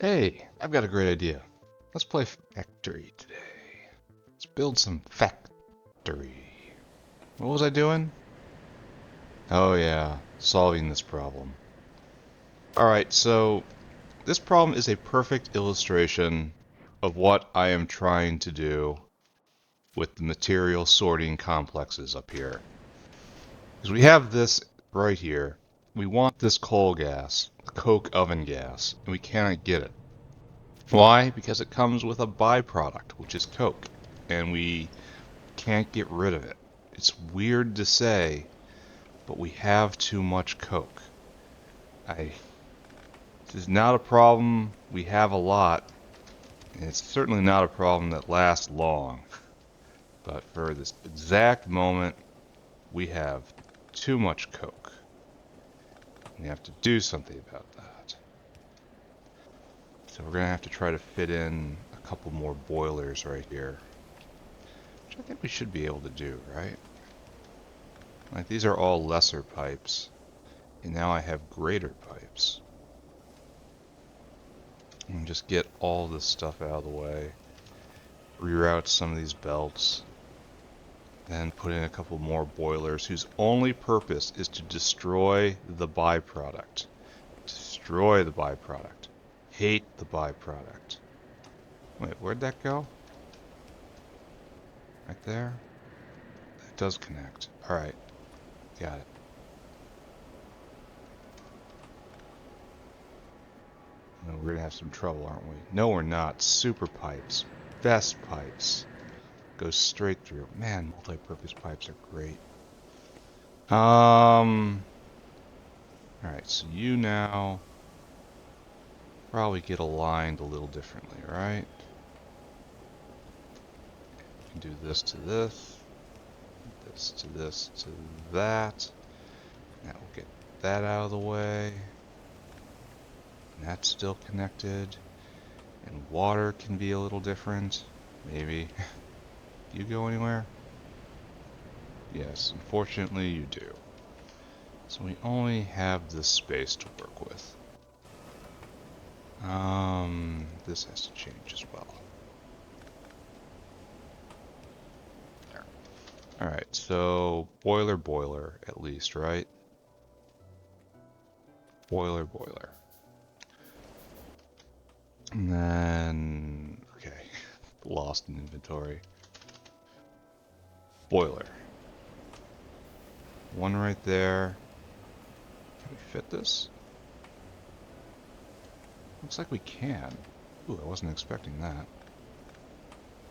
Hey, I've got a great idea. Let's play Factory today. Let's build some factory. What was I doing? Oh yeah, solving this problem. Alright, so this problem is a perfect illustration of what I am trying to do with the material sorting complexes up here. Because we have this right here. We want this coal gas, the coke oven gas, and we cannot get it. Why? Because it comes with a byproduct, which is coke, and we can't get rid of it. It's weird to say, but we have too much coke. This is not a problem we have a lot, and it's certainly not a problem that lasts long. But for this exact moment, we have too much coke. We have to do something about that. So we're going to have to try to fit in a couple more boilers right here. Which I think we should be able to do, right? Like, these are all lesser pipes, and now I have greater pipes. And just get all this stuff out of the way, reroute some of these belts, then put in a couple more boilers whose only purpose is to destroy the byproduct. Destroy the byproduct. Hate the byproduct. Wait, where'd that go? Right there? That does connect. Alright, got it. No, we're gonna have some trouble, aren't we? No, we're not. Super pipes. Best pipes. Goes straight through. Man, multi-purpose pipes are great. Alright, so you now probably get aligned a little differently, right? You can do this to this, this to this to that. Now we'll get that out of the way. And that's still connected. And water can be a little different. Maybe. Do you go anywhere? Yes, unfortunately you do. So we only have this space to work with. This has to change as well. There. Alright, so boiler at least, right? Boiler. And then, okay, lost in inventory. Boiler. One right there. Can we fit this? Looks like we can. Ooh, I wasn't expecting that.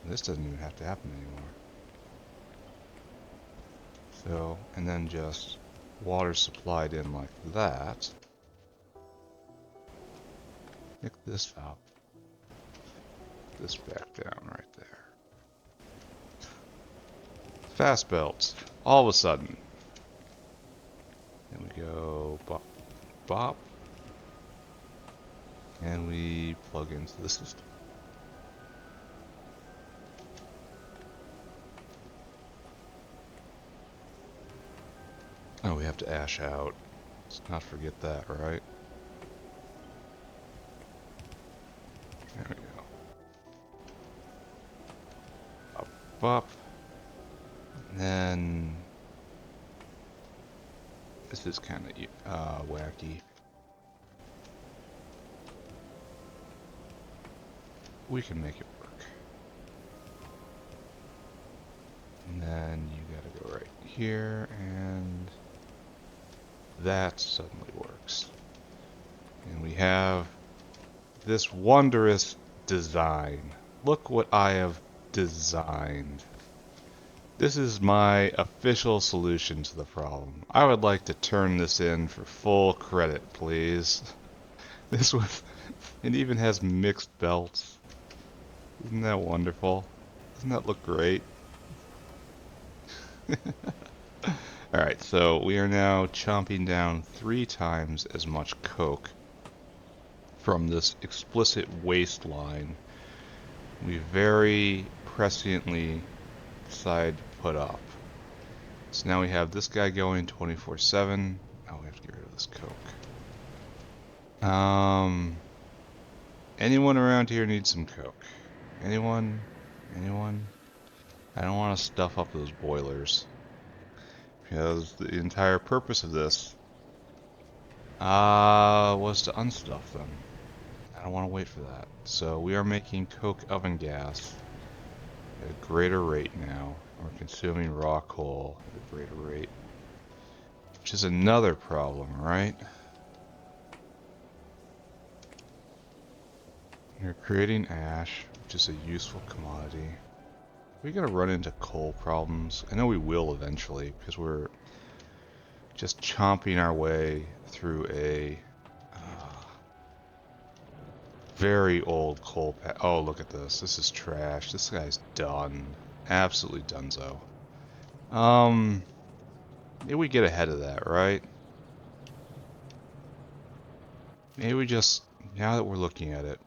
This doesn't even have to happen anymore. So, and then just water supplied in like that. Pick this up. This back down right there. Fast belts. All of a sudden. Then we go bop, bop. And we plug into the system. Oh, we have to ash out. Let's not forget that, right? There we go. Bop, bop. And then this is kind of wacky. We can make it work. And then you gotta go right here, and that suddenly works. And we have this wondrous design. Look what I have designed. This is my official solution to the problem. I would like to turn this in for full credit, please. This was, it even has mixed belts. Isn't that wonderful? Doesn't that look great? Alright, so we are now chomping down 3 times as much coke from this explicit waste line we very presciently decide to put up. So now we have this guy going 24/7. Oh, we have to get rid of this coke. Anyone around here needs some coke? Anyone? Anyone? I don't want to stuff up those boilers. Because the entire purpose of this was to unstuff them. I don't want to wait for that. So we are making coke oven gas at a greater rate now. We're consuming raw coal at a greater rate. Which is another problem, right? You're creating ash, which is a useful commodity. We're gonna run into coal problems. I know we will eventually, because we're just chomping our way through a very old coal pad. Oh, look at this. This is trash. This guy's done. Absolutely donezo. Maybe we get ahead of that, right? Maybe we just, now that we're looking at it,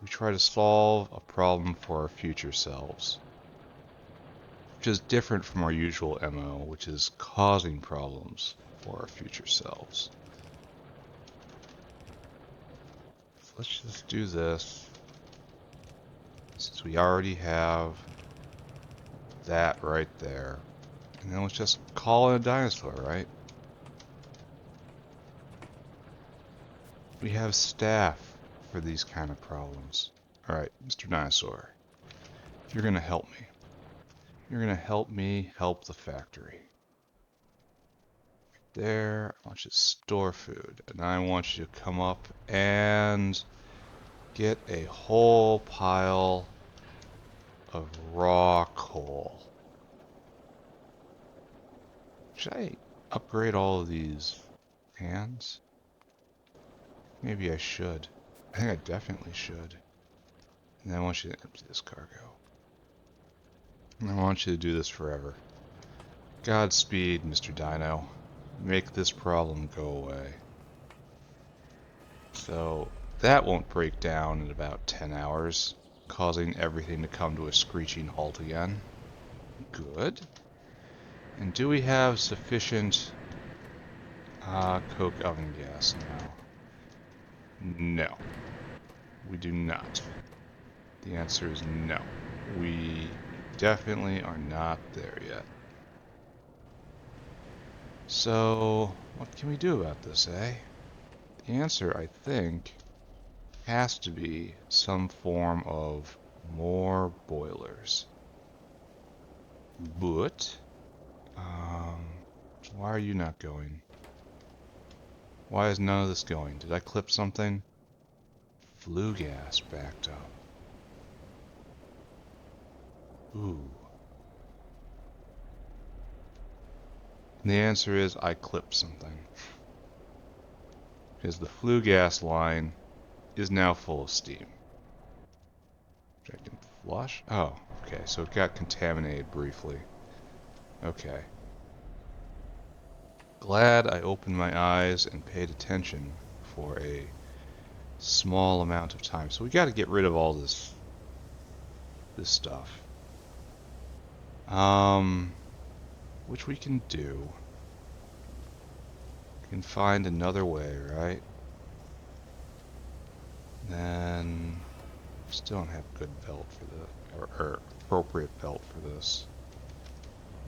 we try to solve a problem for our future selves. Which is different from our usual MO, which is causing problems for our future selves. So let's just do this. Since we already have that right there. And then let's just call it a dinosaur, right? We have staff for these kind of problems. Alright, Mr. Dinosaur. You're gonna help me. You're gonna help me help the factory. There, I want you to store food. And I want you to come up and get a whole pile of raw coal. Should I upgrade all of these hands? Maybe I should. I think I definitely should. And I want you to empty this cargo. And I want you to do this forever. Godspeed, Mr. Dino. Make this problem go away. So that won't break down in about 10 hours, causing everything to come to a screeching halt again. Good. And do we have sufficient coke oven gas now? No. We do not. The answer is no. We definitely are not there yet. So, what can we do about this, eh? The answer, I think, has to be some form of more boilers. But, why are you not going? Why is none of this going? Did I clip something? Flue gas backed up. Ooh. And the answer is I clipped something. Because the flue gas line is now full of steam. Which I can flush? Oh, okay, so it got contaminated briefly. Okay. Glad I opened my eyes and paid attention for a small amount of time. So we got to get rid of all this stuff. Which we can do. We can find another way, right? Then still don't have good belt for the or appropriate belt for this.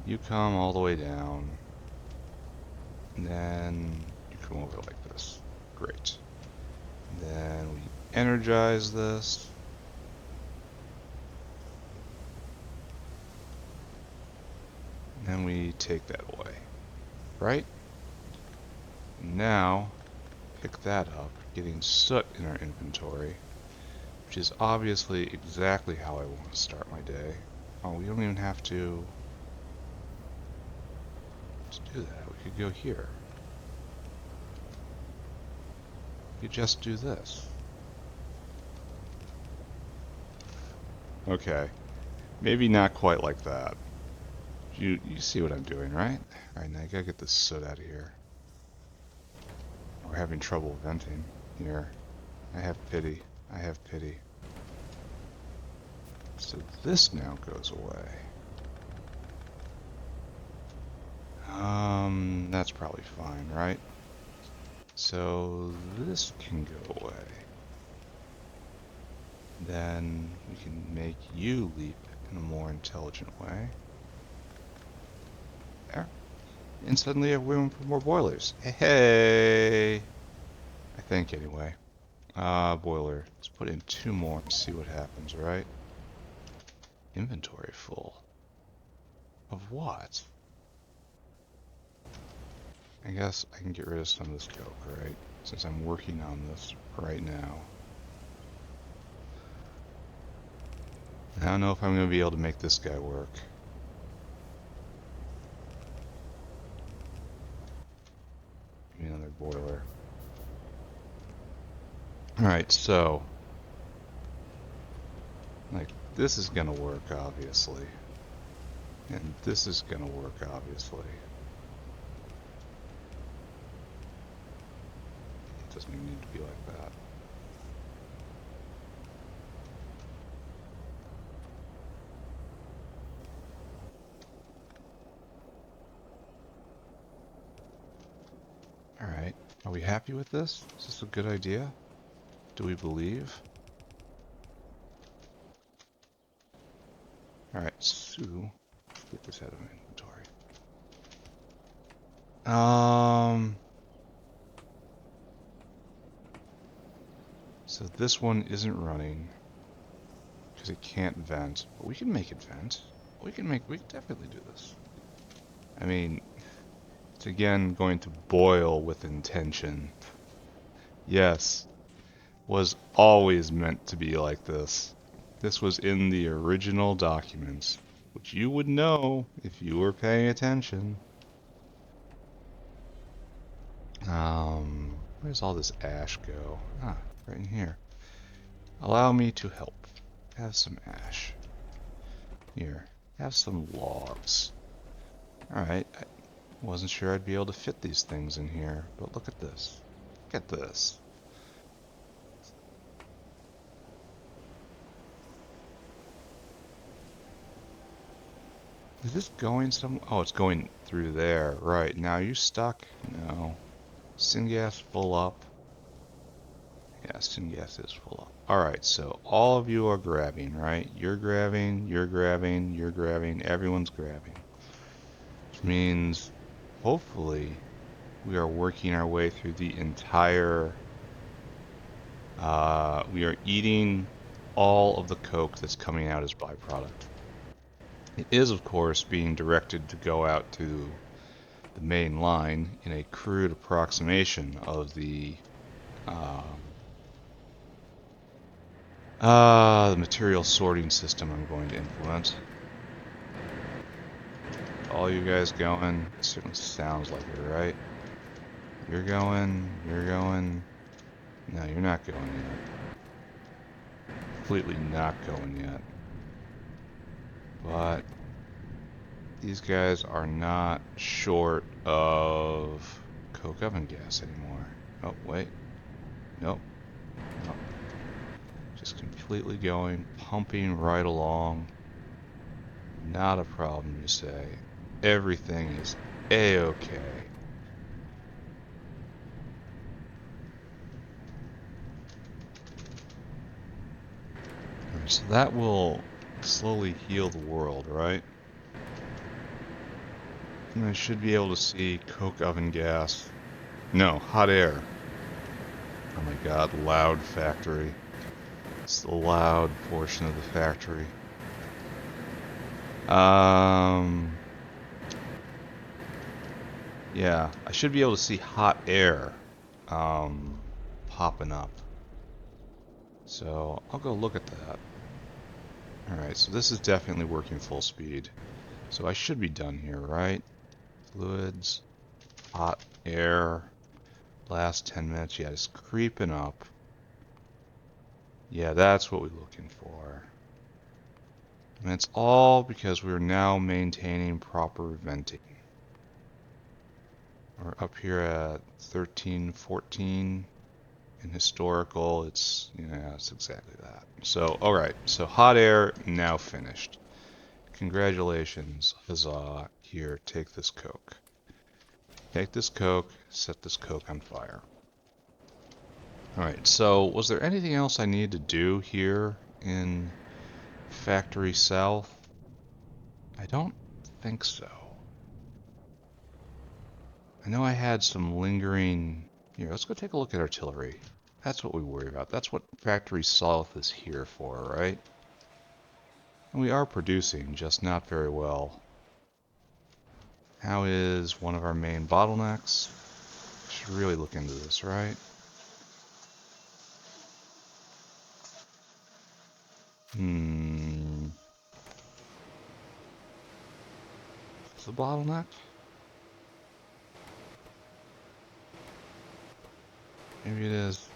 You come all the way down. And then you come over like this. Great. And then we energize this. And then we take that away. Right? Now, pick that up, getting soot in our inventory, which is obviously exactly how I want to start my day. Oh, we don't even have to do that. We could go here. We could just do this. Okay. Maybe not quite like that. You see what I'm doing, right? Alright, now I gotta get this soot out of here. We're having trouble venting here. I have pity. I have pity. So this now goes away. That's probably fine, right? So this can go away. then we can make you leap in a more intelligent way. There. And suddenly you have room for more boilers. Hey! I think, anyway. Boiler. Let's put in 2 more and see what happens, right? Inventory full. Of what? I guess I can get rid of some of this coke, right? Since I'm working on this right now. I don't know if I'm going to be able to make this guy work. Give me another boiler. Alright, so... like, this is going to work, obviously. And this is going to work, obviously. It doesn't even need to be like that. Alright, are we happy with this? Is this a good idea? Do we believe? Alright, so... get this out of my inventory. So this one isn't running because it can't vent, but we can make it vent. We can definitely do this. I mean, it's again going to boil with intention. Yes, was always meant to be like this. This was in the original documents, which you would know if you were paying attention. Where's all this ash go? Ah, right in here. Allow me to help. Have some ash. Here, have some logs. Alright, I wasn't sure I'd be able to fit these things in here, but look at this. Look at this. Is this going some? Oh, it's going through there. Right, now are you stuck? No. Syngas full up. Yeah, syngas is full up. Alright, so all of you are grabbing, right? You're grabbing, you're grabbing, you're grabbing, everyone's grabbing. Which means, hopefully, we are working our way through the entire... we are eating all of the coke that's coming out as byproduct. It is, of course, being directed to go out to the main line in a crude approximation of the material sorting system I'm going to implement. All you guys going? It certainly sounds like it, right? You're going, you're going. No, you're not going yet. Completely not going yet. But these guys are not short of coke oven gas anymore. Oh, wait. Nope. Nope. Just completely going, pumping right along. Not a problem, you say. Everything is A-okay. So that will slowly heal the world, right? And I should be able to see coke oven gas. No, hot air. Oh my god, loud factory. It's the loud portion of the factory. Yeah, I should be able to see hot air popping up. So I'll go look at that. Alright, so this is definitely working full speed. So I should be done here, right? Fluids, hot air, last 10 minutes. Yeah, it's creeping up. Yeah, that's what we're looking for. And it's all because we're now maintaining proper venting. We're up here at 13, 14. In historical, it's, yeah, it's exactly that. So, alright, so hot air now finished. Congratulations, huzzah. Here, take this coke. Take this coke, set this coke on fire. Alright, so was there anything else I needed to do here in Factory South? I don't think so. I know I had some lingering... Here, let's go take a look at artillery. That's what we worry about. That's what Factory South is here for, right? And we are producing, just not very well. How is one of our main bottlenecks? Should really look into this, right? Is the bottleneck? Maybe it is.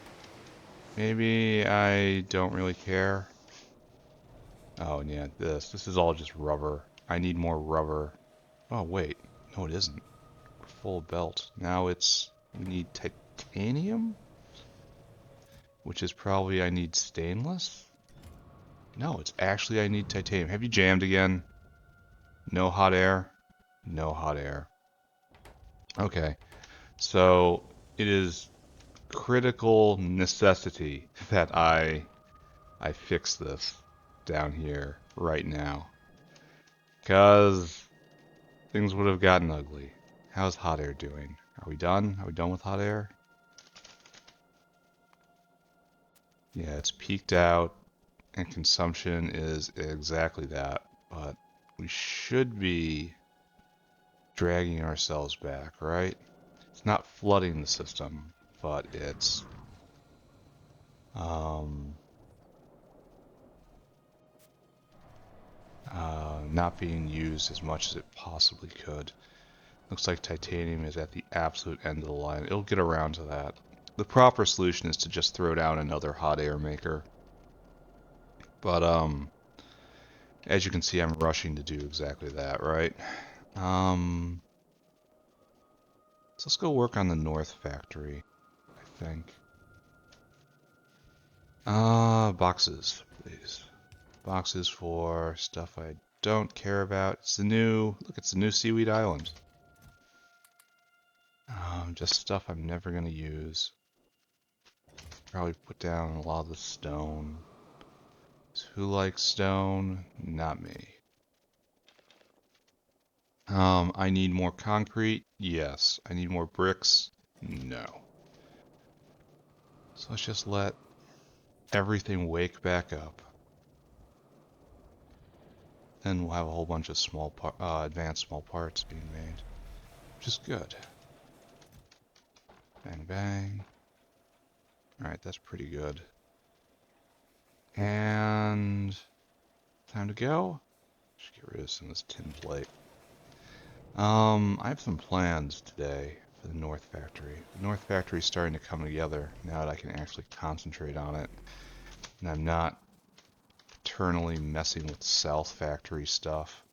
Maybe I don't really care. Oh, yeah, this is all just rubber. I need more rubber. Oh, wait. No, it isn't. Full belt. Now we need titanium? Which is probably I need stainless? No, it's actually I need titanium. Have you jammed again? No hot air? No hot air. Okay. So, it is critical necessity that I fix this down here right now. Because things would have gotten ugly. How's hot air doing? Are we done? Are we done with hot air? Yeah, it's peaked out, and consumption is exactly that. But we should be dragging ourselves back, right? It's not flooding the system, but it's not being used as much as it possibly could. Looks like titanium is at the absolute end of the line. It'll get around to that. The proper solution is to just throw down another hot air maker. But as you can see, I'm rushing to do exactly that, right? So let's go work on the North Factory, I think. Boxes, please. Boxes for stuff I don't care about. It's the new, look, it's the new Seaweed Island. Just stuff I'm never going to use. Probably put down a lot of the stone. Who likes stone? Not me. I need more concrete? Yes. I need more bricks? No. So let's just let everything wake back up. Then we'll have a whole bunch of small advanced small parts being made, which is good. Bang, bang. Alright, that's pretty good. And time to go. Just get rid of some of this tin plate. I have some plans today for the North Factory. The North Factory is starting to come together now that I can actually concentrate on it. And I'm not eternally messing with South Factory stuff.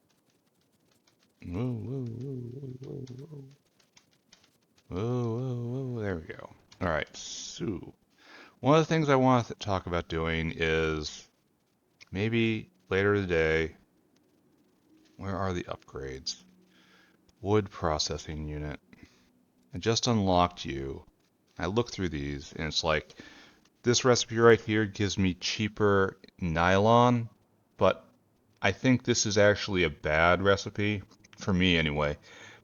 Whoa, whoa, whoa, whoa, whoa, whoa. Whoa, whoa, whoa. There we go. Alright, so one of the things I want to talk about doing is maybe later today, where are the upgrades? Wood processing unit. I just unlocked you. I look through these and it's like, this recipe right here gives me cheaper nylon, but I think this is actually a bad recipe, for me anyway,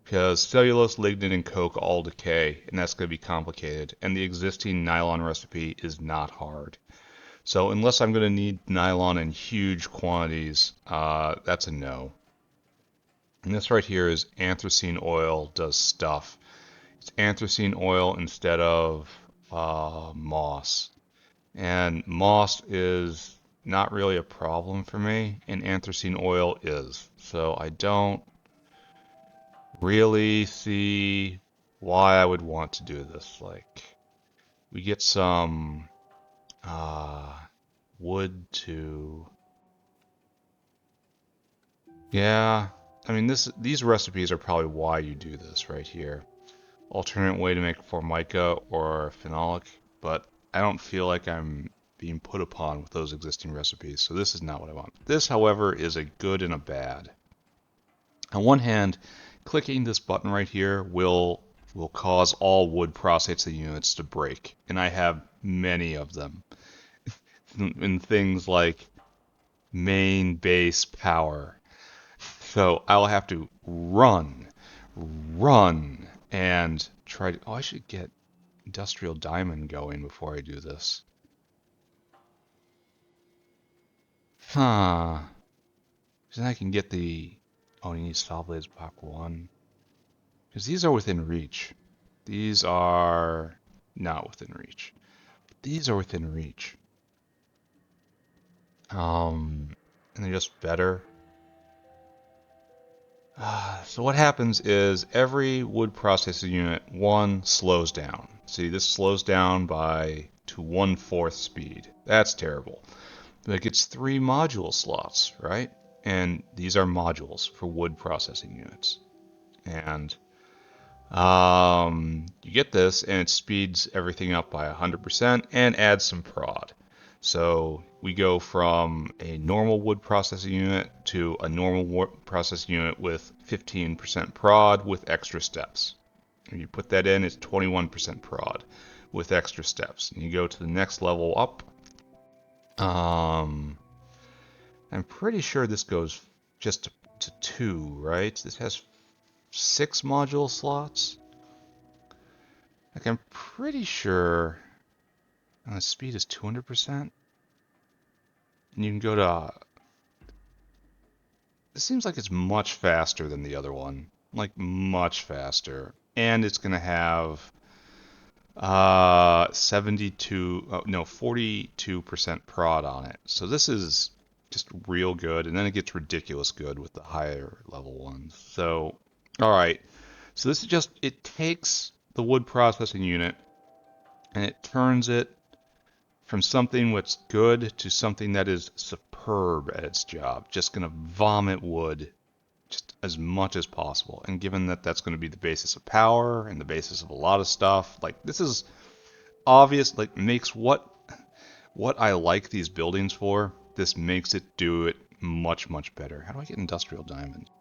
because cellulose, lignin, and coke all decay, and that's going to be complicated, and the existing nylon recipe is not hard. So unless I'm going to need nylon in huge quantities, that's a no. And this right here is anthracene oil does stuff. It's anthracene oil instead of moss. And moss is not really a problem for me, and anthracene oil is. So I don't really see why I would want to do this. Like, we get some wood to... Yeah, I mean, these recipes are probably why you do this right here. Alternate way to make formica or phenolic, but I don't feel like I'm being put upon with those existing recipes, so this is not what I want. This, however, is a good and a bad. On one hand, clicking this button right here will cause all wood processing units to break, and I have many of them. In things like main base power. So I'll have to run, and try to. Oh, I should get industrial diamond going before I do this. Huh. So then I can get the. Oh, you need saw blades Mach 1. Because these are within reach. These are not within reach. These are within reach. And they're just better. So what happens is every wood processing unit, one slows down. See, this slows down by to 1/4 speed. That's terrible. But it gets 3 module slots, right? And these are modules for wood processing units. And you get this, and it speeds everything up by 100% and adds some prod. So we go from a normal wood processing unit to a normal wood processing unit with 15% prod with extra steps. If you put that in, it's 21% prod with extra steps. And you go to the next level up. I'm pretty sure this goes just to 2, right? This has 6 module slots. Like, I'm pretty sure the speed is 200%. And you can go to. It seems like it's much faster than the other one. Like, much faster. And it's going to have 72, oh, no, 42% prod on it. So this is just real good. And then it gets ridiculous good with the higher level ones. So, all right. So this is just, it takes the wood processing unit and it turns it from something that's good to something that is superb at its job. Just going to vomit wood just as much as possible. And given that that's going to be the basis of power and the basis of a lot of stuff, like, this is obvious, like, makes what I like these buildings for, this makes it do it much, much better. How do I get industrial diamond?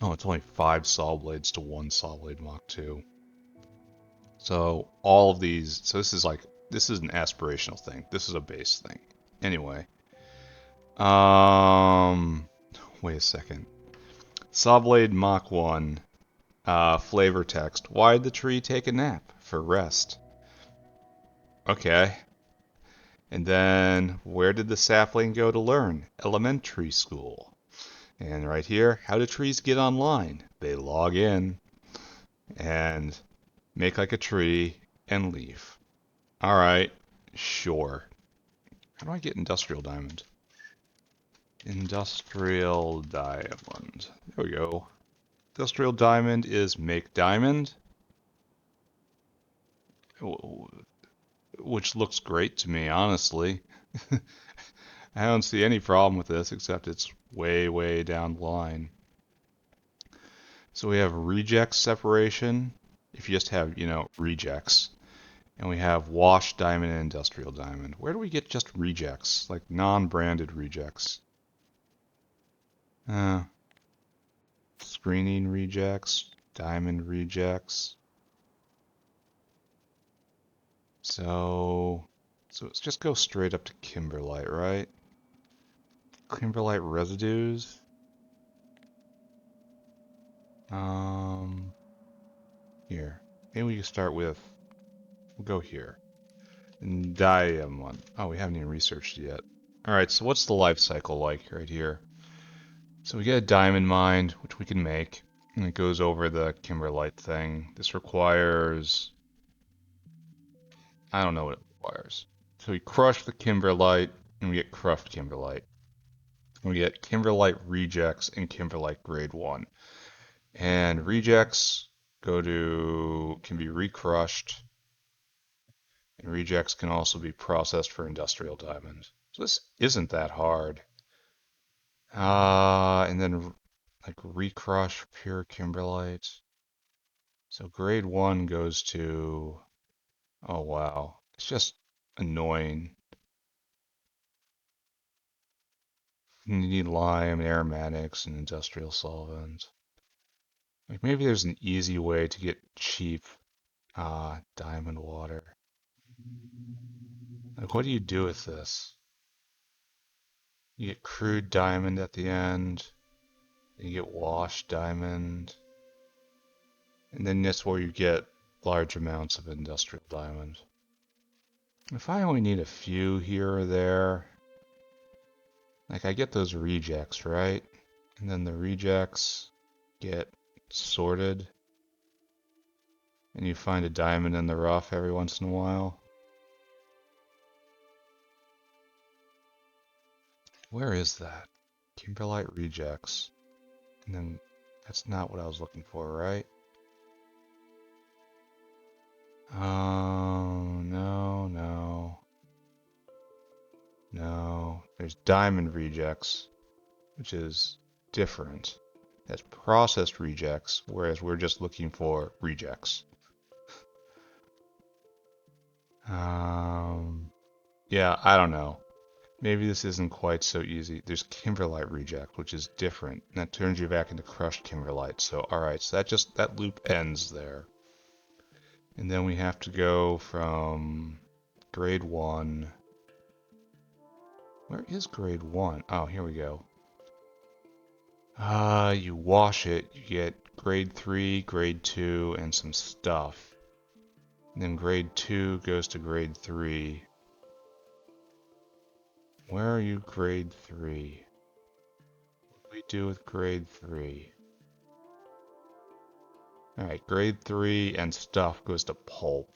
Oh, it's only 5 saw blades to 1 saw blade Mach 2. So all of these, so this is an aspirational thing. This is a base thing. Anyway, wait a second. Sawblade Mach 1, flavor text. Why'd the tree take a nap? For rest. Okay. And then, where did the sapling go to learn? Elementary school. And right here, how do trees get online? They log in and make like a tree and leave. Alright, sure. How do I get industrial diamond? Industrial diamond. There we go. Industrial diamond is make diamond, which looks great to me, honestly. I don't see any problem with this, except it's way, way down the line. So we have reject separation, if you just have, rejects. And we have wash diamond and industrial diamond. Where do we get just rejects? Like non-branded rejects? Screening rejects, diamond rejects. So let's just go straight up to kimberlite, right? Kimberlite residues. Here. Maybe we can start with, we'll go here. Diamond. Oh, we haven't even researched it yet. Alright, so what's the life cycle like right here? So we get a diamond mine, which we can make, and it goes over the kimberlite thing. This requires, I don't know what it requires. So we crush the kimberlite, and we get crushed kimberlite. We get kimberlite rejects and kimberlite grade 1. And rejects can be recrushed, and rejects can also be processed for industrial diamond. So this isn't that hard. And then like recrush pure kimberlite. So grade 1 goes to, oh wow, it's just annoying. You need lime, aromatics, and industrial solvents. Like, maybe there's an easy way to get cheap diamond water. Like, what do you do with this? You get crude diamond at the end, you get washed diamond, and then that's where you get large amounts of industrial diamond. If I only need a few here or there, like I get those rejects, right? And then the rejects get sorted, and you find a diamond in the rough every once in a while. Where is that? Kimberlite rejects. And then that's not what I was looking for, right? Oh, no, no. No. There's diamond rejects, which is different. That's processed rejects, whereas we're just looking for rejects. Yeah, I don't know. Maybe this isn't quite so easy. There's kimberlite reject, which is different. And that turns you back into crushed kimberlite. So, alright, so that loop ends there. And then we have to go from grade 1. Where is grade 1? Oh, here we go. You wash it, you get grade 3, grade 2, and some stuff. And then grade 2 goes to grade 3. Where are you, grade 3? What do we do with grade 3? Alright, grade 3 and stuff goes to pulp.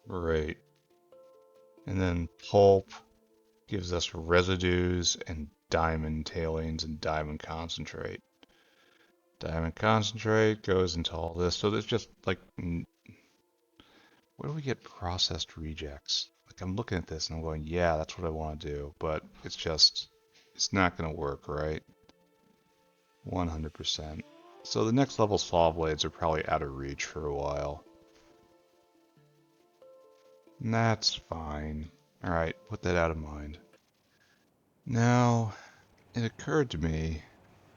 Right. And then pulp gives us residues and diamond tailings and diamond concentrate. Diamond concentrate goes into all this. So there's just like, where do we get processed rejects? Like I'm looking at this and I'm going, yeah, that's what I want to do. But it's just, it's not going to work, right? 100%. So the next level saw blades are probably out of reach for a while. And that's fine. Alright, put that out of mind. Now, it occurred to me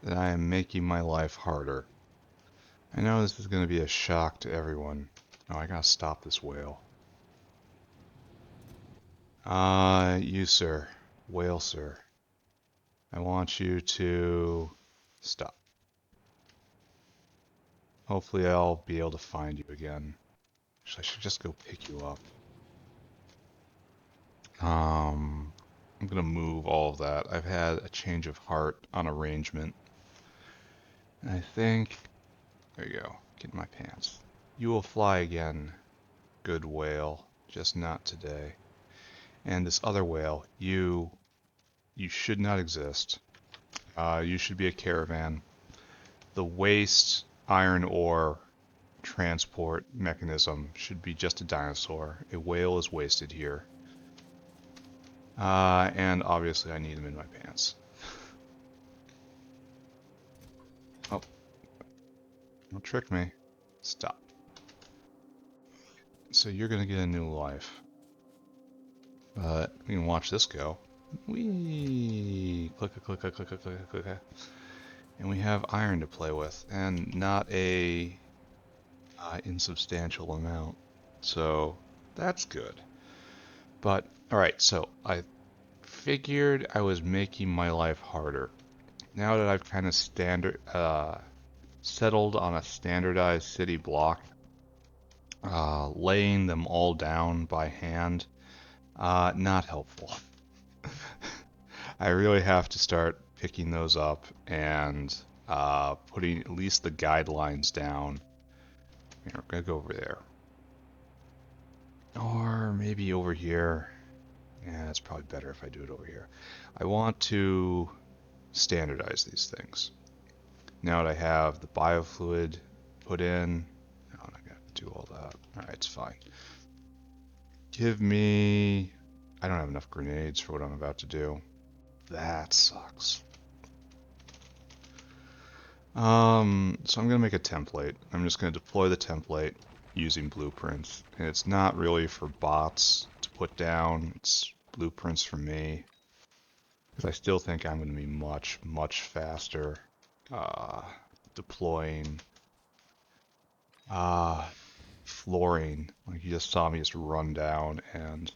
that I am making my life harder. I know this is going to be a shock to everyone. Oh, I gotta stop this whale. You sir. Whale sir. I want you to stop. Hopefully I'll be able to find you again. Actually, I should just go pick you up. I'm gonna move all of that. I've had a change of heart on arrangement. And I think, there you go, get in my pants. You will fly again, good whale, just not today. And this other whale, you should not exist. You should be a caravan. The waste iron ore transport mechanism should be just a dinosaur. A whale is wasted here. And obviously I need them in my pants. Oh. Don't trick me. Stop. So you're gonna get a new life. But we can watch this go. Whee! Click, click, click, click, click, click, click. And we have iron to play with, and not a insubstantial amount. So that's good. But alright, so I figured I was making my life harder. Now that I've kind of settled on a standardized city block, laying them all down by hand, not helpful. I really have to start picking those up and putting at least the guidelines down. Here, we're gonna go over there. Or maybe over here. Yeah, it's probably better if I do it over here. I want to standardize these things. Now that I have the biofluid put in, no, I'm not gonna do all that. Alright, it's fine. Give me... I don't have enough grenades for what I'm about to do. That sucks. So I'm gonna make a template. I'm just gonna deploy the template using blueprints. And it's not really for bots to put down, it's blueprints for me. Because I still think I'm gonna be much, much faster deploying flooring. Like you just saw me just run down and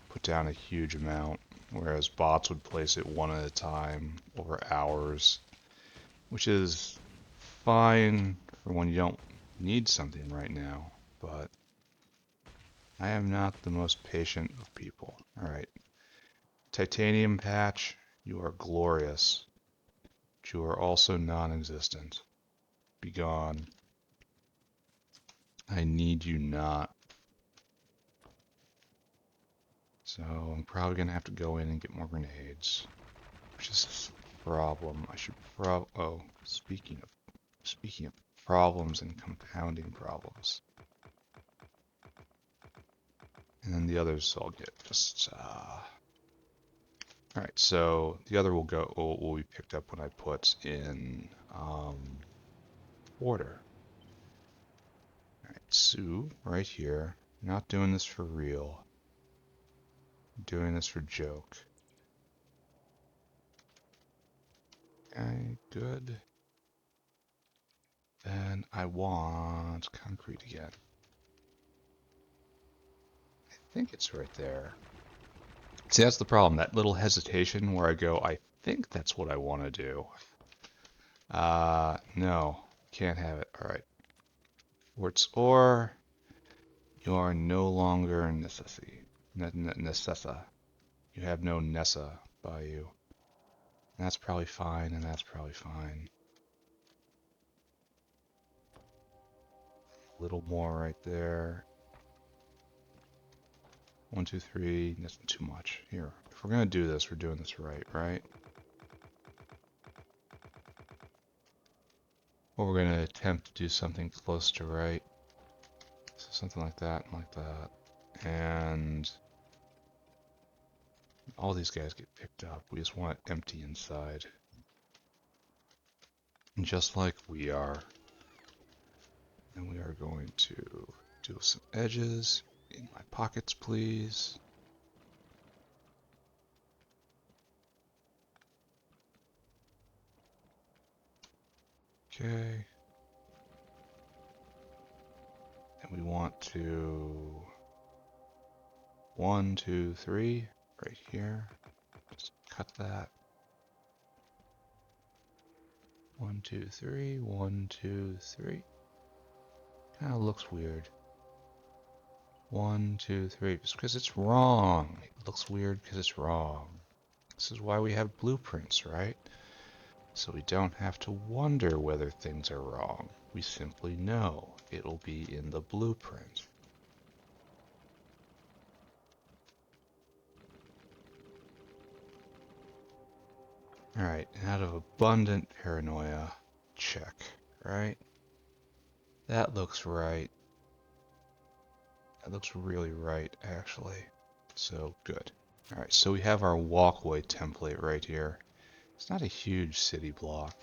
put down a huge amount, whereas bots would place it one at a time over hours, which is fine for when you don't need something right now, but I am not the most patient of people. Alright, titanium patch, you are glorious, but you are also non-existent. Be gone. I need you not. So I'm probably gonna have to go in and get more grenades, which is a problem. I should oh, speaking of problems and compounding problems. And then the others I'll get just alright, so the other will be picked up when I put in order. Alright, Sue, right here. Not doing this for real. I'm doing this for joke. Okay, good. Then I want concrete again. I think it's right there. See, that's the problem. That little hesitation where I go, I think that's what I want to do. No. Can't have it. Alright. Quartz ore. You are no longer a necessity. Necessa. You have no Nessa by you. And that's probably fine, and that's probably fine. A little more right there. 1, 2, 3. That's too much. Here. If we're going to do this, we're doing this right, right? Or we're going to attempt to do something close to right. So something like that and like that. And all these guys get picked up. We just want it empty inside. And just like we are. And we are going to do some edges in my pockets, please. Okay. And we want to 1, 2, 3 right here. Just cut that. 1, 2, 3. 1, 2, 3. Kind of looks weird. 1, 2, 3. Just because it's wrong. It looks weird because it's wrong. This is why we have blueprints, right? So we don't have to wonder whether things are wrong. We simply know it'll be in the blueprint. Alright, out of abundant paranoia, check, right? That looks right. That looks really right, actually. So, good. Alright, so we have our walkway template right here. It's not a huge city block.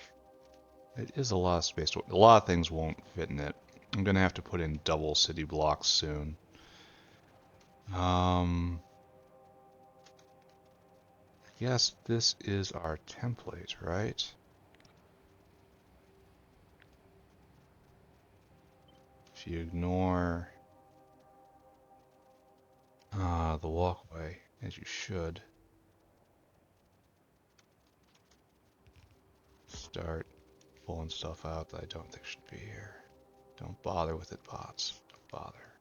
It is a lot of space. A lot of things won't fit in it. I'm going to have to put in double city blocks soon. I guess this is our template, right? If you ignore the walkway, as you should, start pulling stuff out that I don't think should be here. Don't bother with it, bots. Don't bother.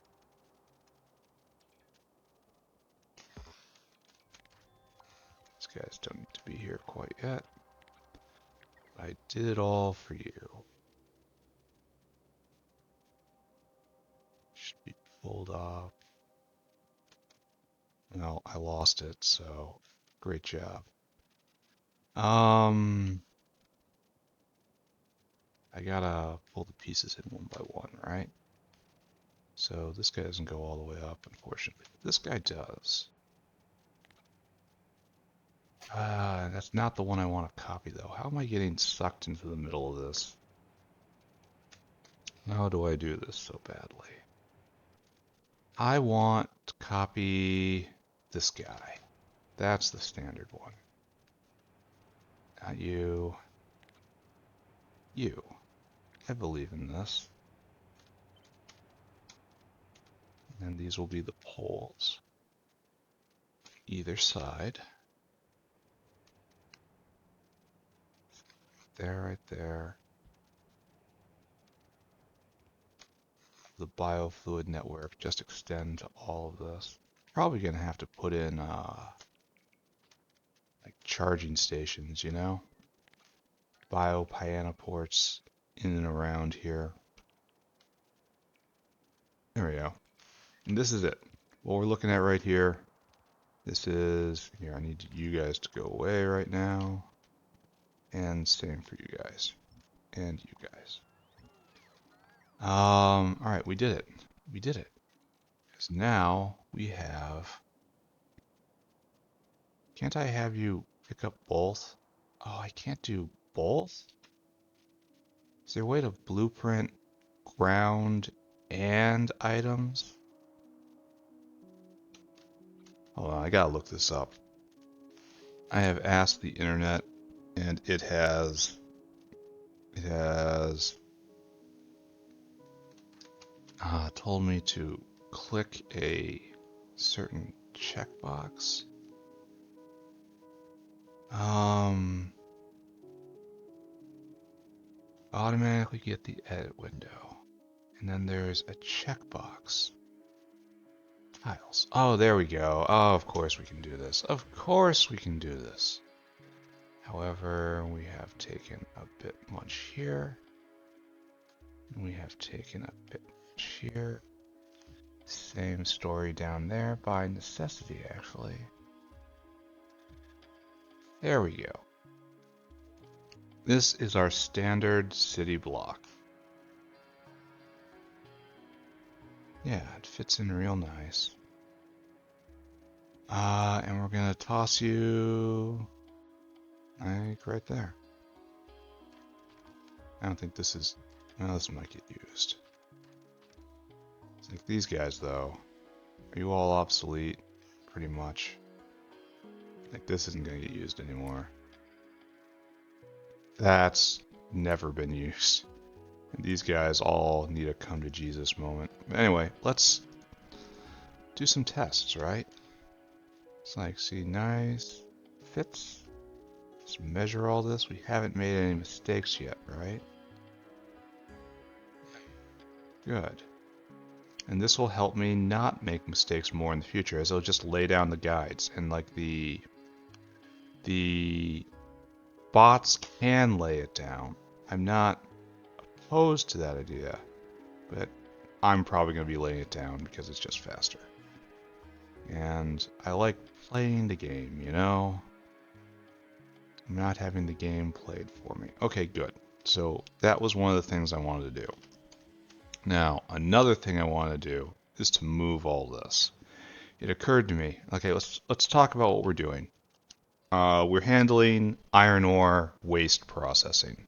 These guys don't need to be here quite yet. I did it all for you. Should be pulled off. No, I lost it, so great job. I gotta pull the pieces in one by one, right? So this guy doesn't go all the way up, unfortunately. This guy does. That's not the one I want to copy, though. How am I getting sucked into the middle of this? How do I do this so badly? I want to copy this guy. That's the standard one. Not you. You. I believe in this. And these will be the poles. Either side. There, right there. The biofluid network just extend to all of this. Probably gonna have to put in like charging stations, you know? Pianoports in and around here. There we go. And this is it. What we're looking at right here. This is, here, I need you guys to go away right now. And same for you guys. And you guys. Alright, we did it. We did it. Because now we have... Can't I have you pick up both? Oh, I can't do both? Is there a way to blueprint ground and items? Hold on, I gotta look this up. I have asked the internet, and it has told me to click a certain checkbox. Automatically get the edit window, and then there's a checkbox. Tiles. Oh, there we go. Oh, of course we can do this. Of course we can do this. However, we have taken a bit much here. And we have taken a bit much here. Same story down there by necessity, actually. There we go. This is our standard city block. Yeah, it fits in real nice. And we're gonna toss you like right there. I don't think this is, well, this might get used. It's like these guys though, are you all obsolete? Pretty much. Like this isn't gonna get used anymore. That's never been used. And these guys all need a come to Jesus moment. Anyway, let's do some tests, right? It's like, see, nice, fits. Let's measure all this. We haven't made any mistakes yet, right? Good. And this will help me not make mistakes more in the future, as I'll just lay down the guides. And like the bots can lay it down. I'm not opposed to that idea, but I'm probably going to be laying it down because it's just faster. And I like playing the game, you know? I'm not having the game played for me. Okay, good. So that was one of the things I wanted to do. Now, another thing I want to do is to move all this. It occurred to me, okay, let's talk about what we're doing. We're handling iron ore waste processing.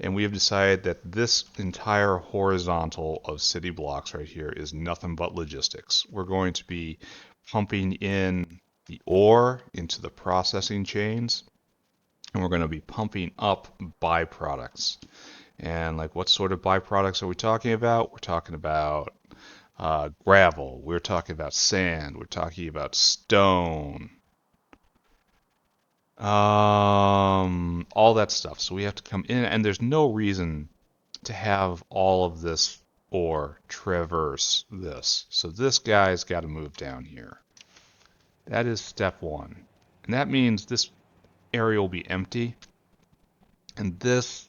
And we have decided that this entire horizontal of city blocks right here is nothing but logistics. We're going to be pumping in the ore into the processing chains, and we're going to be pumping up byproducts. And like, what sort of byproducts are we talking about? We're talking about gravel. We're talking about sand. We're talking about stone. All that stuff. So we have to come in, and there's no reason to have all of this ore traverse this. So this guy's got to move down here. That is step one. And that means this area will be empty. And this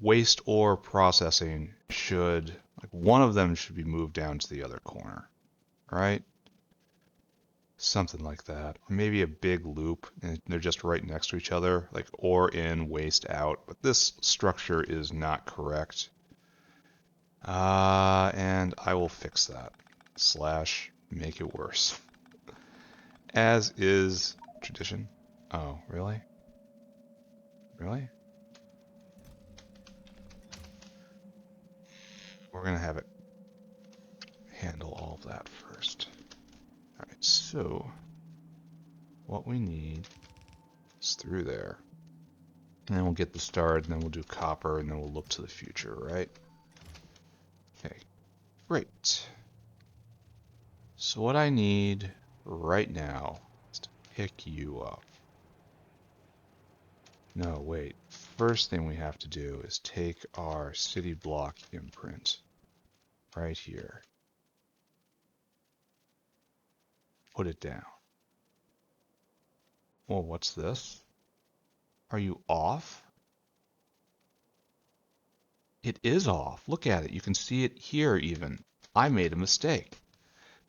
waste ore processing should, like one of them should be moved down to the other corner, right? Something like that. Or maybe a big loop and they're just right next to each other, like ore in, waste out. But this structure is not correct. And I will fix that. / make it worse. As is tradition. Oh, really? Really? We're gonna have it handle all of that first. Alright, so what we need is through there. And then we'll get the starred, and then we'll do copper, and then we'll look to the future, right? Okay, great. So what I need right now is to pick you up. No, wait. First thing we have to do is take our city block imprint right here. Put it down. Well, what's this? Are you off? It is off. Look at it. You can see it here even. I made a mistake.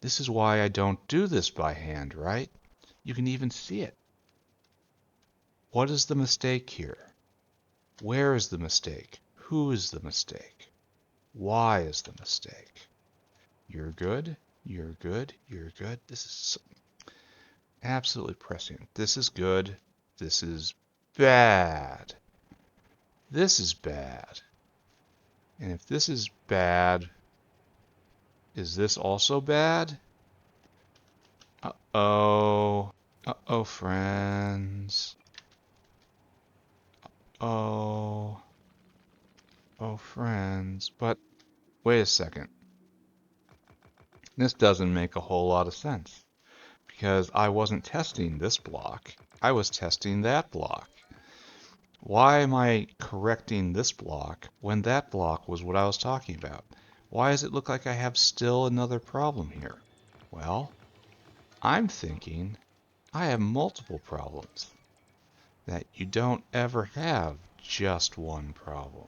This is why I don't do this by hand, right? You can even see it. What is the mistake here? Where is the mistake? Who is the mistake? Why is the mistake? You're good. You're good. You're good. This is absolutely prescient. This is good. This is bad. This is bad. And if this is bad, is this also bad? Uh-oh. Uh-oh, friends. Oh. Oh, friends. But wait a second. This doesn't make a whole lot of sense. Because I wasn't testing this block. I was testing that block. Why am I correcting this block when that block was what I was talking about? Why does it look like I have still another problem here? Well, I'm thinking I have multiple problems. That you don't ever have just one problem.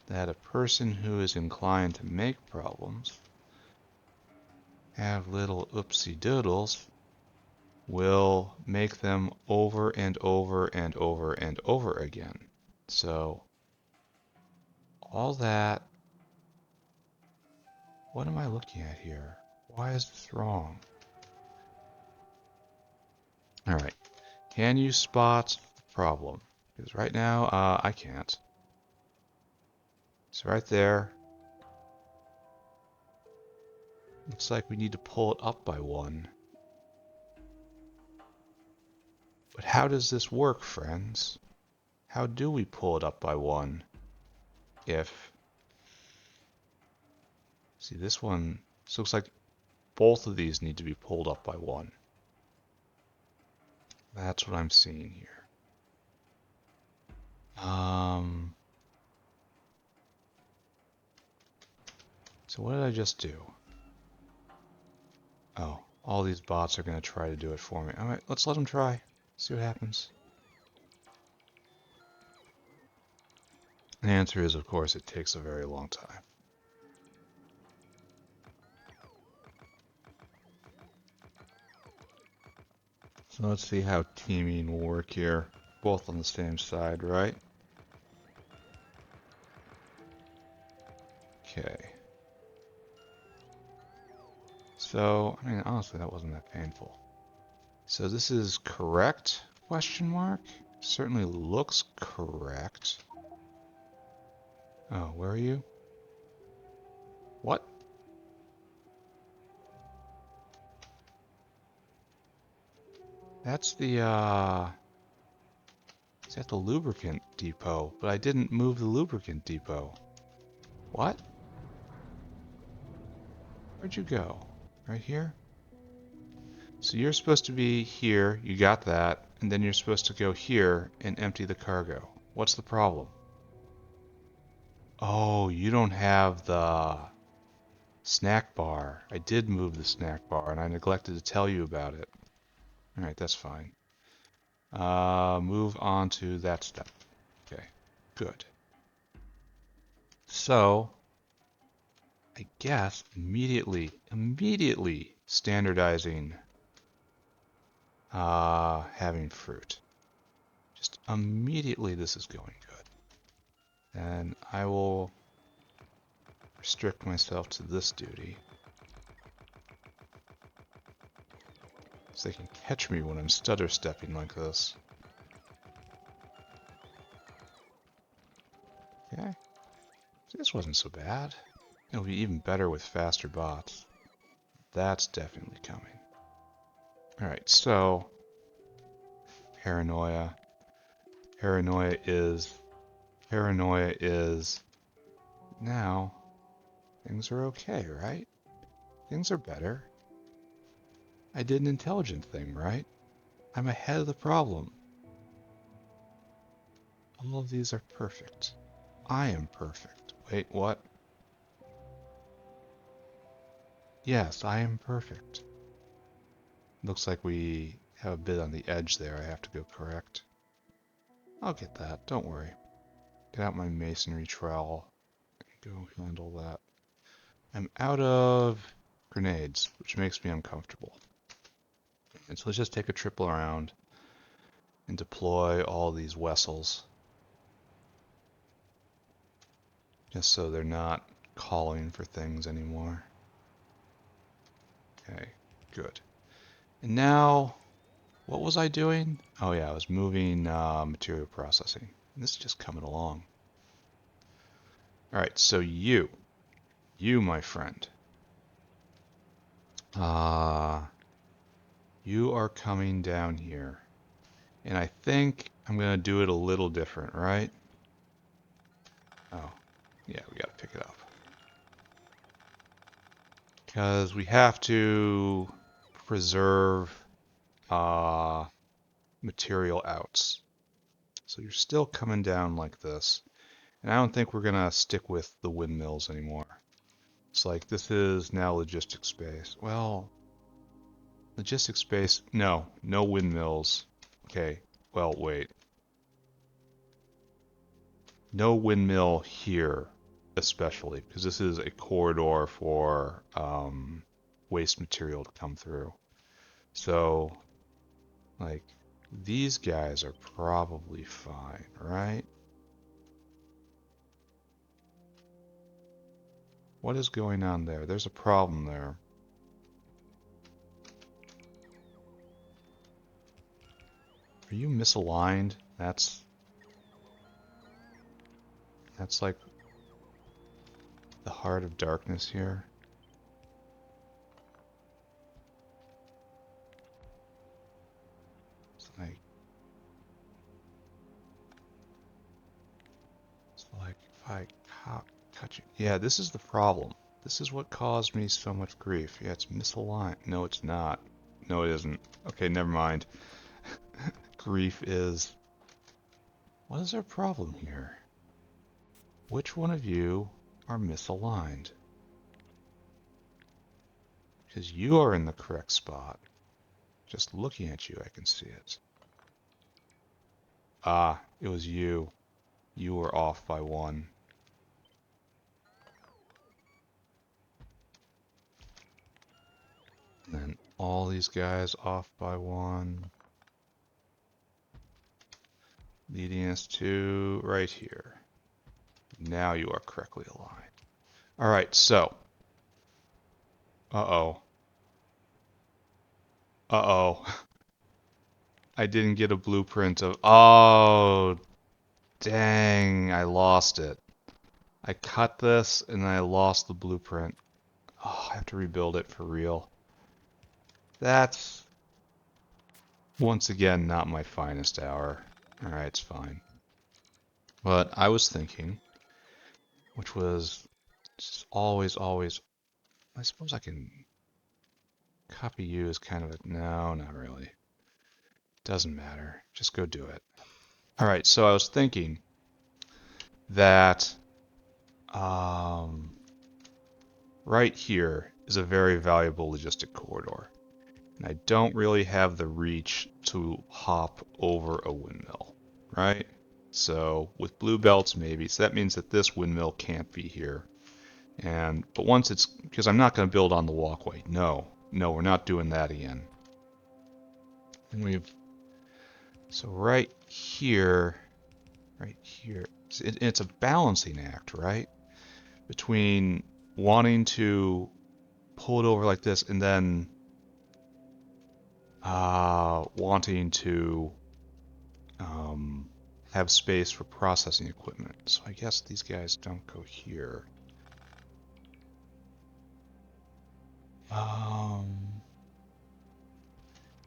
That a person who is inclined to make problems, have little oopsie doodles, will make them over and over and over and over again. So, all that, what am I looking at here? Why is this wrong? Alright, can you spot the problem? Because right now, I can't. It's right there. Looks like we need to pull it up by one. But how does this work, friends? How do we pull it up by one? If... See, this looks like both of these need to be pulled up by one. That's what I'm seeing here. So what did I just do? Oh, all these bots are going to try to do it for me. Alright, let's let them try. See what happens. The answer is, of course, it takes a very long time. So let's see how teaming will work here. Both on the same side, right? Okay. So, I mean, honestly, that wasn't that painful. So this is correct? Question mark? Certainly looks correct. Oh, where are you? What? That's the, it's at the lubricant depot, but I didn't move the lubricant depot. What? Where'd you go? Right here? So you're supposed to be here, you got that, and then you're supposed to go here and empty the cargo. What's the problem? Oh, you don't have the snack bar. I did move the snack bar, and I neglected to tell you about it. Alright, that's fine. Move on to that step. Okay, good. So, I guess immediately standardizing having fruit. Just immediately this is going good. And I will restrict myself to this duty. So they can catch me when I'm stutter stepping like this. Okay. This wasn't so bad. It'll be even better with faster bots. That's definitely coming. Alright, so paranoia. Paranoia is now things are okay, right? Things are better. I did an intelligent thing, right? I'm ahead of the problem. All of these are perfect. I am perfect. Wait, what? Yes, I am perfect. Looks like we have a bit on the edge there. I have to go correct. I'll get that. Don't worry. Get out my masonry trowel. Go handle that. I'm out of grenades, which makes me uncomfortable. And so let's just take a trip around and deploy all these vessels. Just so they're not calling for things anymore. Okay, good. And now, what was I doing? Oh yeah, I was moving material processing. This is just coming along. Alright, so you, my friend. You are coming down here. And I think I'm going to do it a little different, right? Oh, yeah, we got to pick it up. Because we have to preserve material outs. So you're still coming down like this. And I don't think we're going to stick with the windmills anymore. It's like this is now logistics space. Well, logistics space, no windmills. Okay, well, wait. No windmill here, especially, because this is a corridor for waste material to come through. So, like, these guys are probably fine, right? What is going on there? There's a problem there. Are you misaligned? That's like the heart of darkness here. It's like if I touch it. Yeah, this is the problem. This is what caused me so much grief. Yeah, it's misaligned. No, it's not. No, it isn't. Okay, never mind. Grief is... What is our problem here? Which one of you are misaligned? Because you are in the correct spot. Just looking at you, I can see it. Ah, it was you. You were off by one. And then all these guys off by one. Leading us to right here. Now you are correctly aligned. Alright, so. Uh-oh. Uh-oh. I didn't get a blueprint of... Oh, dang. I lost it. I cut this and I lost the blueprint. Oh, I have to rebuild it for real. That's, once again, not my finest hour. Alright, it's fine. But I was thinking, which was just always... I suppose I can copy you as kind of a... No, not really. Doesn't matter. Just go do it. Alright, so I was thinking that right here is a very valuable logistic corridor. And I don't really have the reach to hop over a windmill, right? So with blue belts maybe, so that means that this windmill can't be here. But once it's, because I'm not going to build on the walkway. No, we're not doing that again. And so right here, it's a balancing act, right? Between wanting to pull it over like this and then wanting to have space for processing equipment. So I guess these guys don't go here.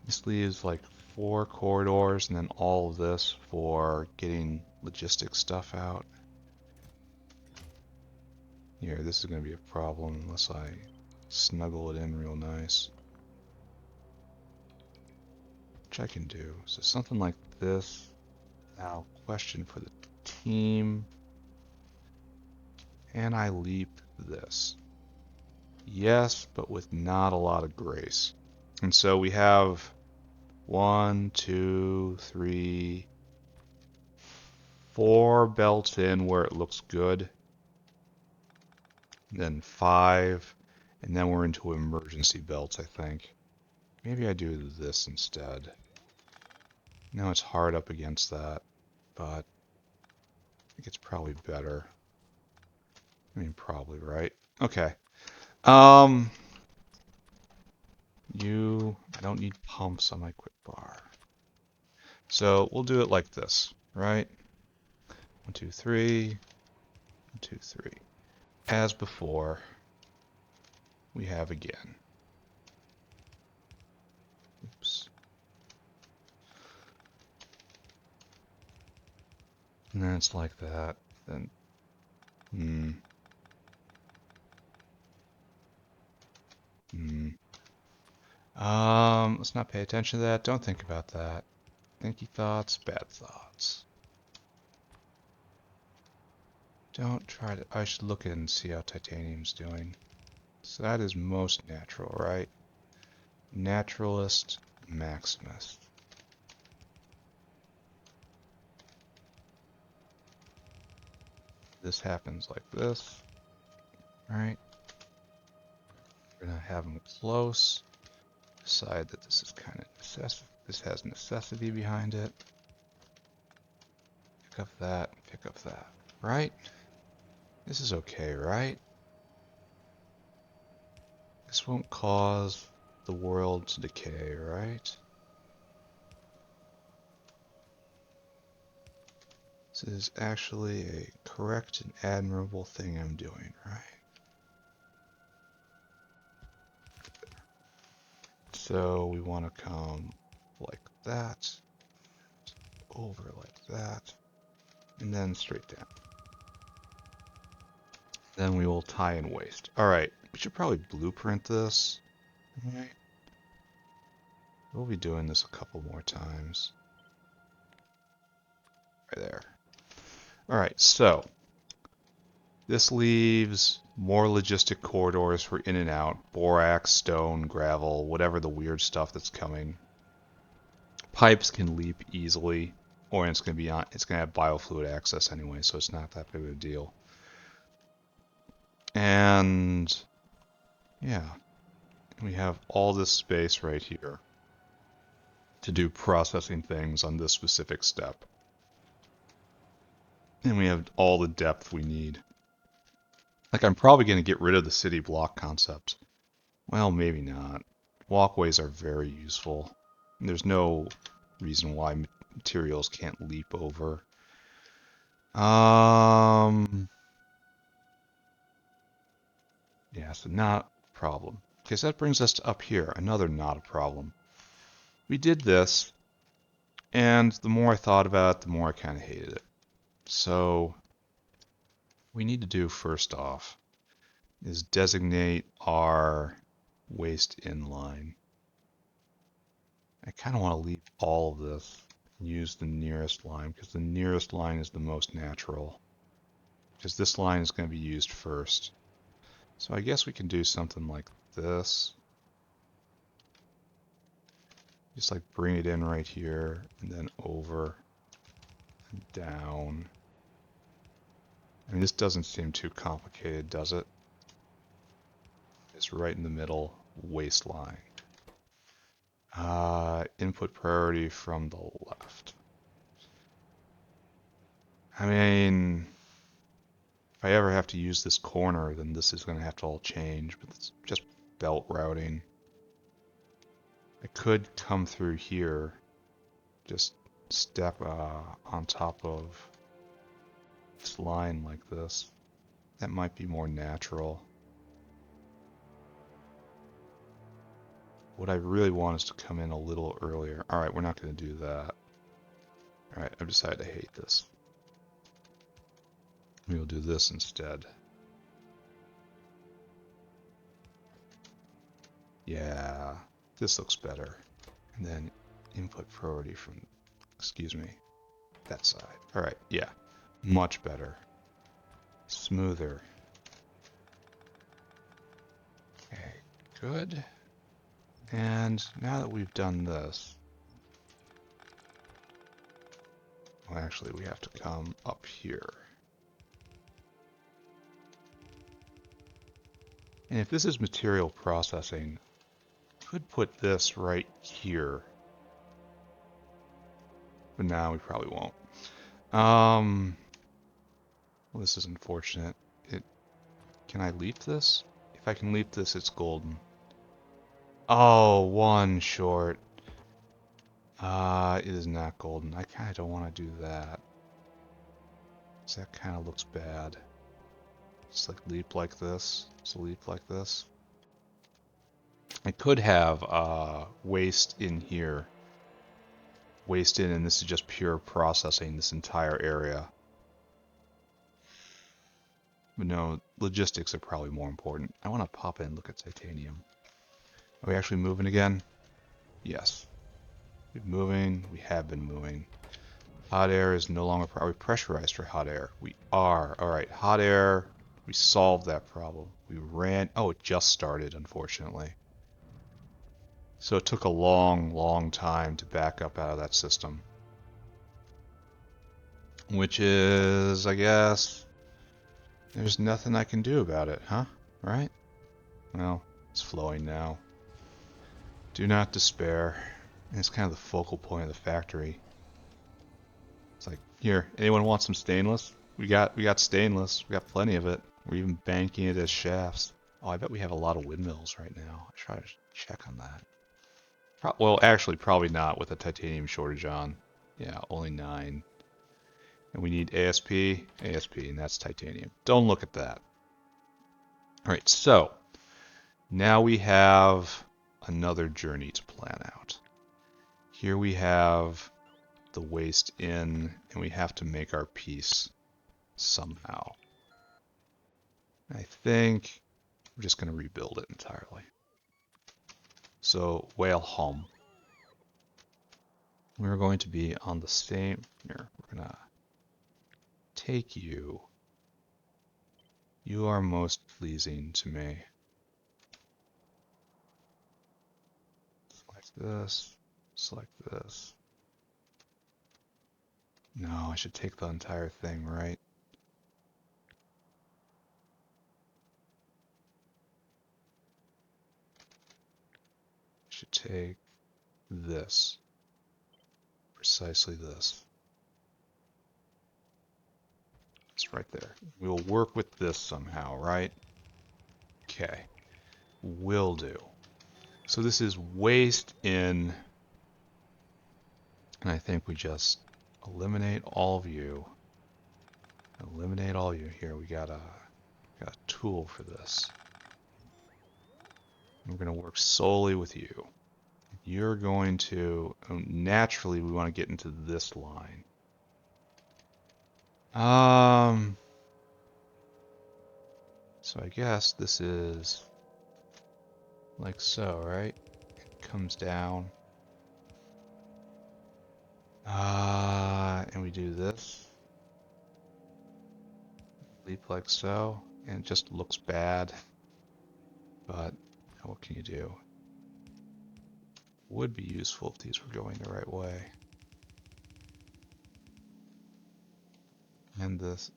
This leaves like 4 corridors and then all of this for getting logistics stuff out. Here, this is going to be a problem unless I snuggle it in real nice. which I can do. So something like this. Now, question for the team. Can I leap this? Yes, but with not a lot of grace. And so we have 1, 2, 3, 4 belts in where it looks good. Then 5, and then we're into emergency belts, I think. Maybe I do this instead. No, it's hard up against that, but I think it's probably better. I mean, probably, right? Okay. I don't need pumps on my quick bar. So we'll do it like this, right? 1, 2, 3, 1, 2, 3. As before, we have again. Oops. And then it's like that. Then, let's not pay attention to that. Don't think about that. Thinky thoughts, bad thoughts. Don't try to. I should look and see how titanium's doing. So that is most natural, right? Naturalist, Maximus. This happens like this, right? We're gonna have them close. Decide that this is kind of necessity. This has necessity behind it. Pick up that. Pick up that. Right? This is okay, right? This won't cause the world to decay, right? This is actually a correct and admirable thing I'm doing, right? So we want to come like that, over like that, and then straight down. Then we will tie in waste. Alright, we should probably blueprint this. Alright. We'll be doing this a couple more times. Right there. Alright, so this leaves more logistic corridors for in and out. Borax, stone, gravel, whatever the weird stuff that's coming. Pipes can leap easily, or it's going to have biofluid access anyway, so it's not that big of a deal. And yeah, we have all this space right here to do processing things on this specific step. And we have all the depth we need. Like, I'm probably going to get rid of the city block concept. Well, maybe not. Walkways are very useful. There's no reason why materials can't leap over. Yeah, so not a problem. Okay, so that brings us to up here. Another not a problem. We did this, and the more I thought about it, the more I kind of hated it. So, we need to do first off is designate our waste inline. I kind of want to leave all of this and use the nearest line because the nearest line is the most natural. Because this line is going to be used first. So I guess we can do something like this. Just like bring it in right here and then over and down. I mean, this doesn't seem too complicated, does it? It's right in the middle, waistline. Input priority from the left. I mean, if I ever have to use this corner, then this is going to have to all change, but it's just belt routing. I could come through here, just step on top of this line like this. That might be more natural. What I really want is to come in a little earlier. Alright, we're not going to do that. Alright, I've decided to hate this. We'll do this instead. Yeah, this looks better. And then input priority from, excuse me, that side. All right, yeah, much better, smoother. Okay, good. And now that we've done this, well, actually, we have to come up here. And if this is material processing, could put this right here. But now we probably won't. Well, this is unfortunate. Can I leap this? If I can leap this, it's golden. Oh, one short. It is not golden. I kind of don't want to do that. So that kind of looks bad. Just like leap like this. So leap like this. I could have waste in here. Waste in, and this is just pure processing this entire area. But no, logistics are probably more important. I want to pop in and look at titanium. Are we actually moving again? Yes. We're moving. We have been moving. Hot air is no longer... Are we pressurized for hot air? We are. Alright, hot air. We solved that problem. We ran... Oh, it just started, unfortunately. So it took a long, long time to back up out of that system. Which is, I guess... There's nothing I can do about it, huh? Right? Well, it's flowing now. Do not despair. And it's kind of the focal point of the factory. It's like, here, anyone want some stainless? We got stainless. We got plenty of it. We're even banking it as shafts. Oh, I bet we have a lot of windmills right now. I try to check on that. Well, actually, probably not with a titanium shortage on. Yeah, only 9. And we need ASP, and that's titanium. Don't look at that. Alright, so now we have another journey to plan out. Here we have the waste in, and we have to make our piece somehow. I think we're just going to rebuild it entirely. So, whale home. We're going to be on the same... Here, we're going to take you. You are most pleasing to me. Select this. Select this. No, I should take the entire thing, right? I should take this. Precisely this. It's right there. We will work with this somehow, right? Okay. Will do. So this is waste in, and I think we just eliminate all of you. Eliminate all of you. Here, we got a tool for this. We're going to work solely with you. You're going to, naturally we want to get into this line. So I guess this is like so, right? It comes down. And we do this. Leap like so, and it just looks bad. But what can you do? Would be useful if these were going the right way. And this.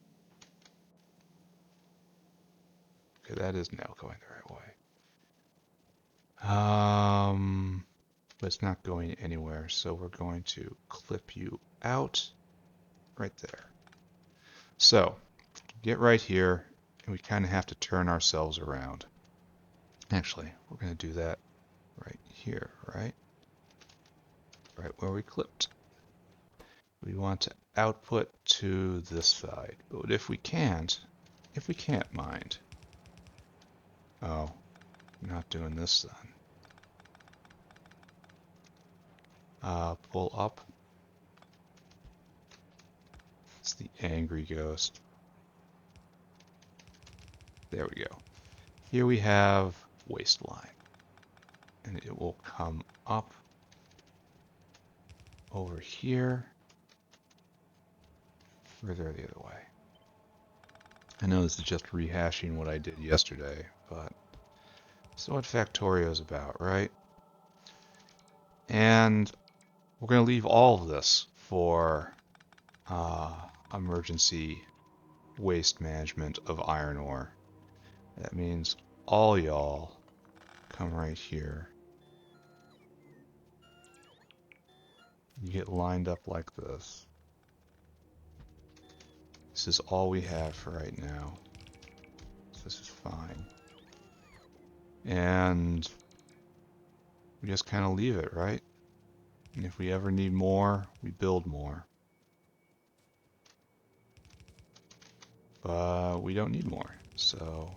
Okay, that is now going the right way. But it's not going anywhere, so we're going to clip you out right there. So, get right here, and we kind of have to turn ourselves around. Actually, we're going to do that right here, right? Right where we clipped. We want to output to this side, but if we can't mind. Oh, not doing this then. Pull up. It's the angry ghost. There we go. Here we have waistline, and it will come up over here, further the other way. I know this is just rehashing what I did yesterday, but this is what Factorio is about, right? And we're going to leave all of this for emergency waste management of iron ore. That means all y'all come right here. You get lined up like this. This is all we have for right now. So this is fine. And we just kind of leave it, right? And if we ever need more, we build more. But we don't need more, so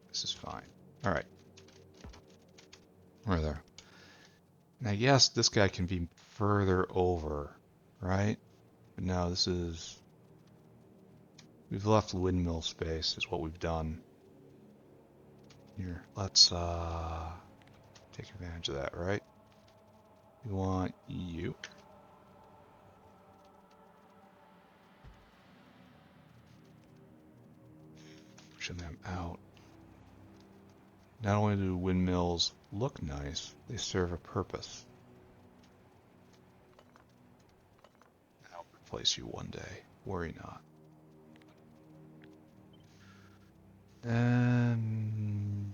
this is fine. All right. We're there. Now, yes, this guy can be further over, right? But no, this is... We've left windmill space, is what we've done. Here, let's take advantage of that, right? We want you. Pushing them out. Not only do windmills look nice, they serve a purpose. I'll replace you one day. Worry not. And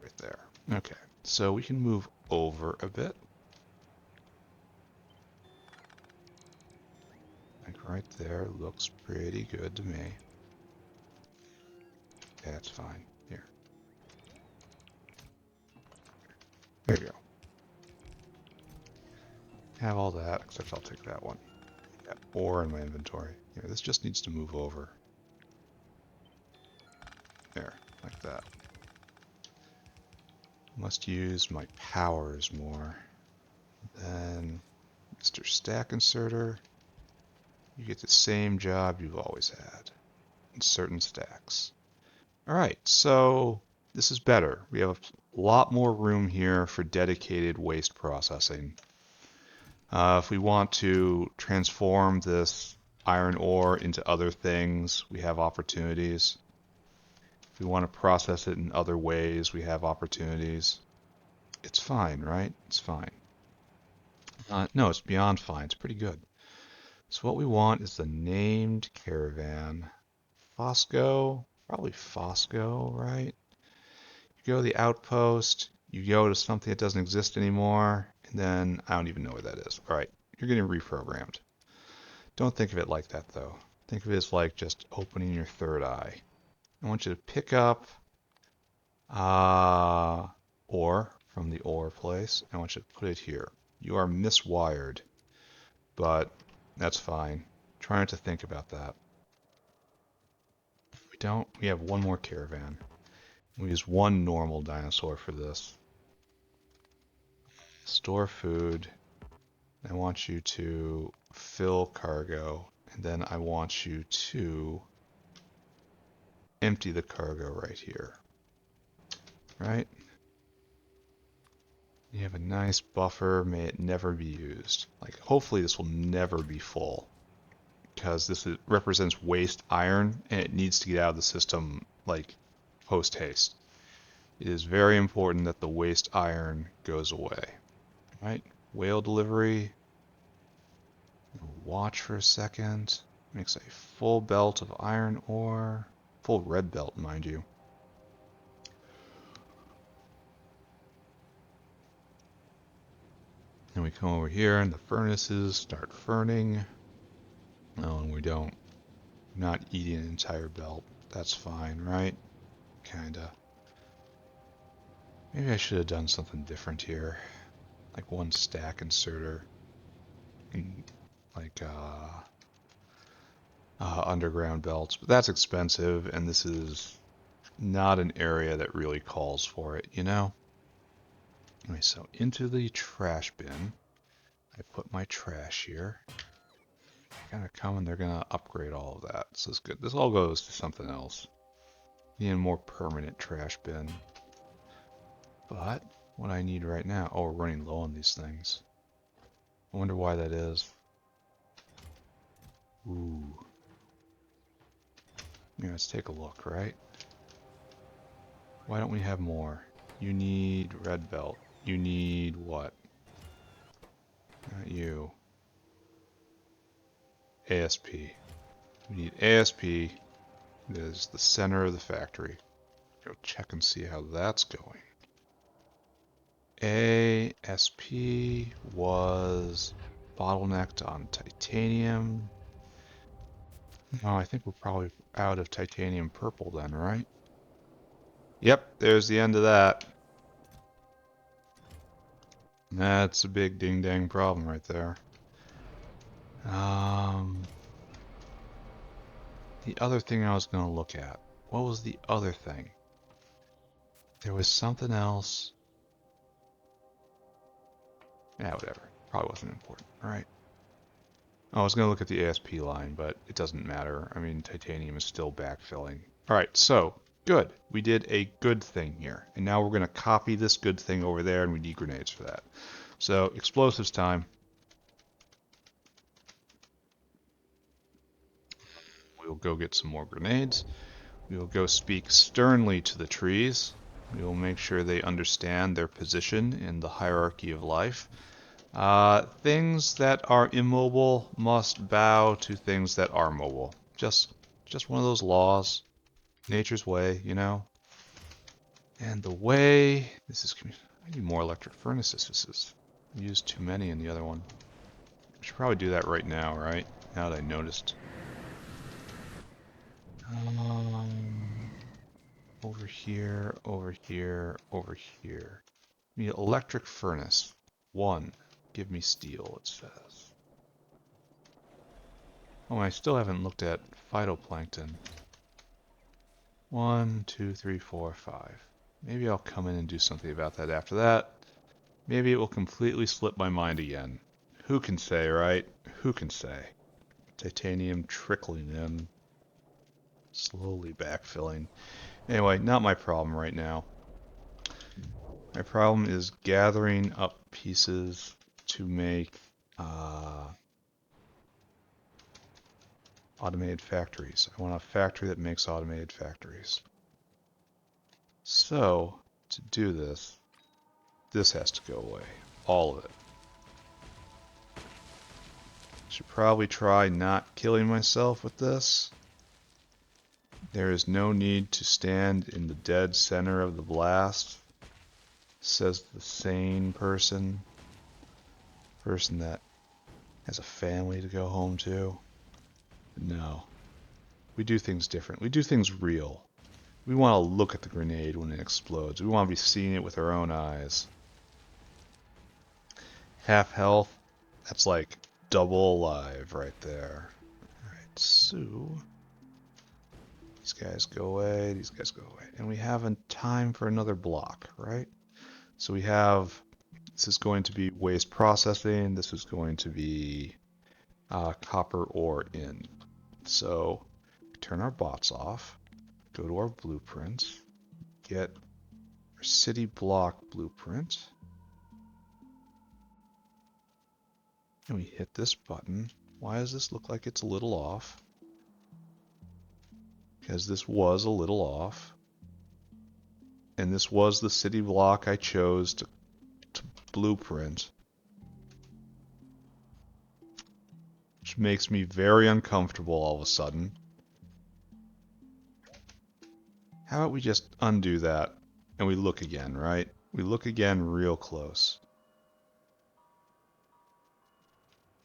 right there. Okay, so we can move over a bit. Like right there, looks pretty good to me. Yeah, that's fine. Here. There you go. Have all that, except I'll take that one. Got ore in my inventory. Here, this just needs to move over. There, like that. Must use my powers more. Then, Mr. Stack Inserter, you get the same job you've always had. In certain stacks. Alright, so this is better. We have a lot more room here for dedicated waste processing. If we want to transform this iron ore into other things, we have opportunities. If we want to process it in other ways, we have opportunities. It's fine, right? It's fine. No, it's beyond fine. It's pretty good. So what we want is the named caravan. Fosco, probably Fosco, right? You go to the outpost, you go to something that doesn't exist anymore, and then I don't even know where that is. All right, you're getting reprogrammed. Don't think of it like that, though. Think of it as like just opening your third eye. I want you to pick up ore from the ore place. I want you to put it here. You are miswired, but that's fine. Try not to think about that. We don't. We have one more caravan. We use one normal dinosaur for this. Store food. I want you to fill cargo, and then I want you to empty the cargo right here. Right? You have a nice buffer, may it never be used. Like, hopefully this will never be full, because this represents waste iron, and it needs to get out of the system, like, post-haste. It is very important that the waste iron goes away. Right? Whale delivery. Watch for a second. Makes a full belt of iron ore. Full red belt, mind you. And we come over here and the furnaces start furning. Oh, and we don't. Not eating an entire belt. That's fine, right? Kinda. Maybe I should have done something different here. Like one stack inserter. And like underground belts. But that's expensive, and this is not an area that really calls for it, you know? Anyway, so into the trash bin, I put my trash here. Kind of come and they're gonna upgrade all of that. So it's good. This all goes to something else. Need a more permanent trash bin. But what I need right now, oh, we're running low on these things. I wonder why that is. Ooh. Yeah, let's take a look, right? Why don't we have more? You need red belt. You need what? Not you. ASP. We need ASP. That is the center of the factory. Go check and see how that's going. ASP was bottlenecked on titanium. Oh, I think we're probably out of titanium purple then, right? Yep, there's the end of that. That's a big ding-dang problem right there. The other thing I was going to look at. What was the other thing? There was something else. Yeah, whatever. Probably wasn't important. Alright. I was going to look at the ASP line, but it doesn't matter. I mean, titanium is still backfilling. Alright, so, good. We did a good thing here. And now we're going to copy this good thing over there, and we need grenades for that. So, explosives time. We'll go get some more grenades. We will go speak sternly to the trees. We will make sure they understand their position in the hierarchy of life. Things that are immobile must bow to things that are mobile. Just one of those laws. Nature's way, you know? And the way... I need more electric furnaces. I used too many in the other one. I should probably do that right now, right? Now that I noticed. Over here, over here, over here. We need electric furnace. 1. Give me steel, it says. Oh, I still haven't looked at phytoplankton. 1, 2, 3, 4, 5. Maybe I'll come in and do something about that after that. Maybe it will completely slip my mind again. Who can say, right? Who can say? Titanium trickling in. Slowly backfilling. Anyway, not my problem right now. My problem is gathering up pieces to make automated factories. I want a factory that makes automated factories. So, to do this, this has to go away. All of it. Should probably try not killing myself with this. There is no need to stand in the dead center of the blast, says the sane person. Person that has a family to go home to. No. We do things different. We do things real. We want to look at the grenade when it explodes. We want to be seeing it with our own eyes. Half health, that's like double alive right there. Alright, so... these guys go away, these guys go away. And we have time for another block, right? So we have... this is going to be waste processing. This is going to be copper ore in. So, turn our bots off. Go to our blueprints. Get our city block blueprint. And we hit this button. Why does this look like it's a little off? Because this was a little off. And this was the city block I chose to blueprint. Which makes me very uncomfortable all of a sudden. How about we just undo that and we look again, right? We look again real close.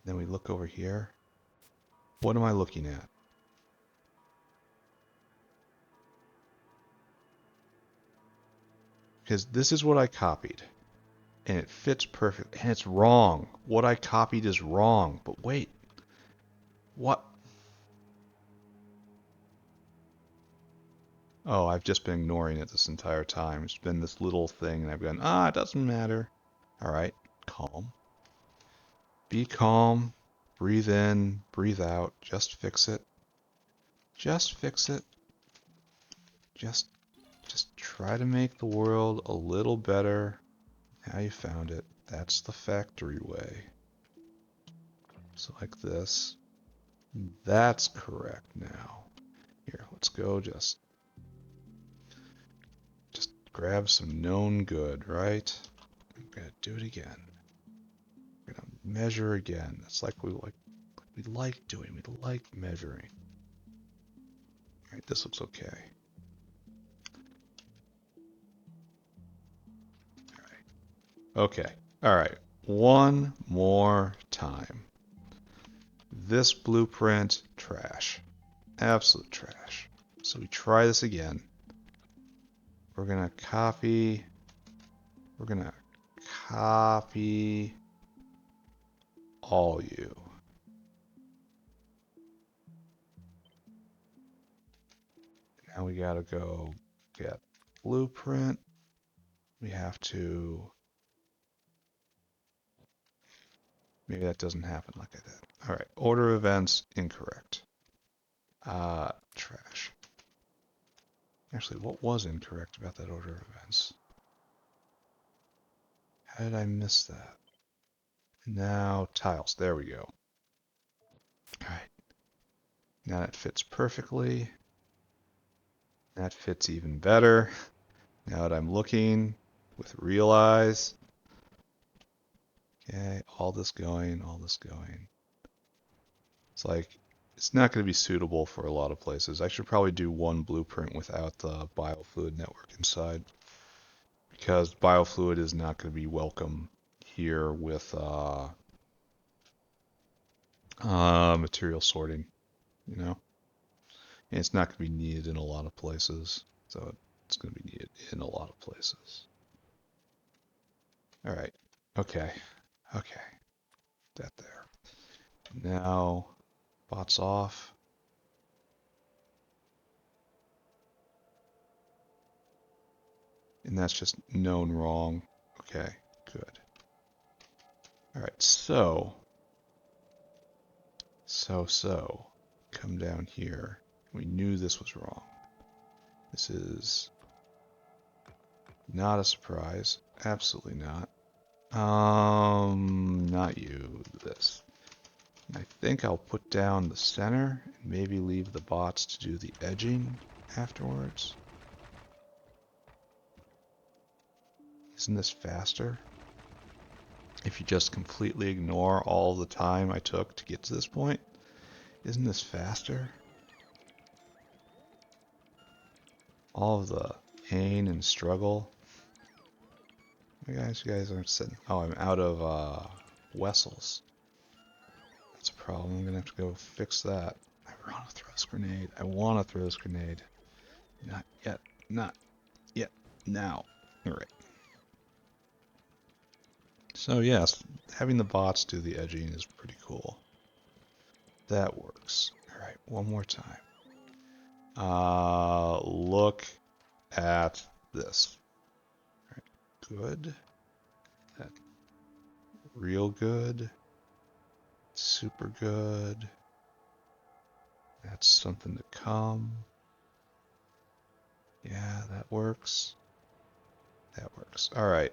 Then we look over here. What am I looking at? Because this is what I copied. And it fits perfect. And it's wrong. What I copied is wrong. But wait. What? Oh, I've just been ignoring it this entire time. It's been this little thing and I've gone, it doesn't matter. Alright, calm. Be calm. Breathe in, breathe out. Just fix it. Just fix it. Just try to make the world a little better. How you found it. That's the factory way. So like this. That's correct now. Here, let's go just grab some known good, right? I'm gonna do it again. We're gonna measure again. It's like we like doing. We like measuring. All right, this looks okay. All right. Okay. All right. One more time. This blueprint, trash. Absolute trash. So we try this again. We're gonna copy. We're gonna copy all you. Now we gotta go get blueprint. We have to. Maybe that doesn't happen like I did. All right. Order of events incorrect. Trash. Actually, what was incorrect about that order of events? How did I miss that? Now, tiles. There we go. All right. Now that fits perfectly. That fits even better. Now that I'm looking with real eyes. Okay, all this going, all this going. It's like, it's not going to be suitable for a lot of places. I should probably do one blueprint without the biofluid network inside. Because biofluid is not going to be welcome here with material sorting, you know? And it's not going to be needed in a lot of places. So it's going to be needed in a lot of places. All right. Okay. Okay. That there. Now, bots off. And that's just known wrong. Okay, good. All right, so. Come down here. We knew this was wrong. This is not a surprise. Absolutely not. Not you. This. I think I'll put down the center and maybe leave the bots to do the edging afterwards. Isn't this faster? If you just completely ignore all the time I took to get to this point, isn't this faster? All of the pain and struggle. You guys aren't sitting. Oh, I'm out of vessels. That's a problem. I'm gonna have to go fix that. I want to throw this grenade. I want to throw this grenade. Not yet. Not yet. Now. All right. So yes, having the bots do the edging is pretty cool. That works. All right, one more time. Look at this. All right, good. That real good. Super good. That's something to come. Yeah, that works. That works. All right.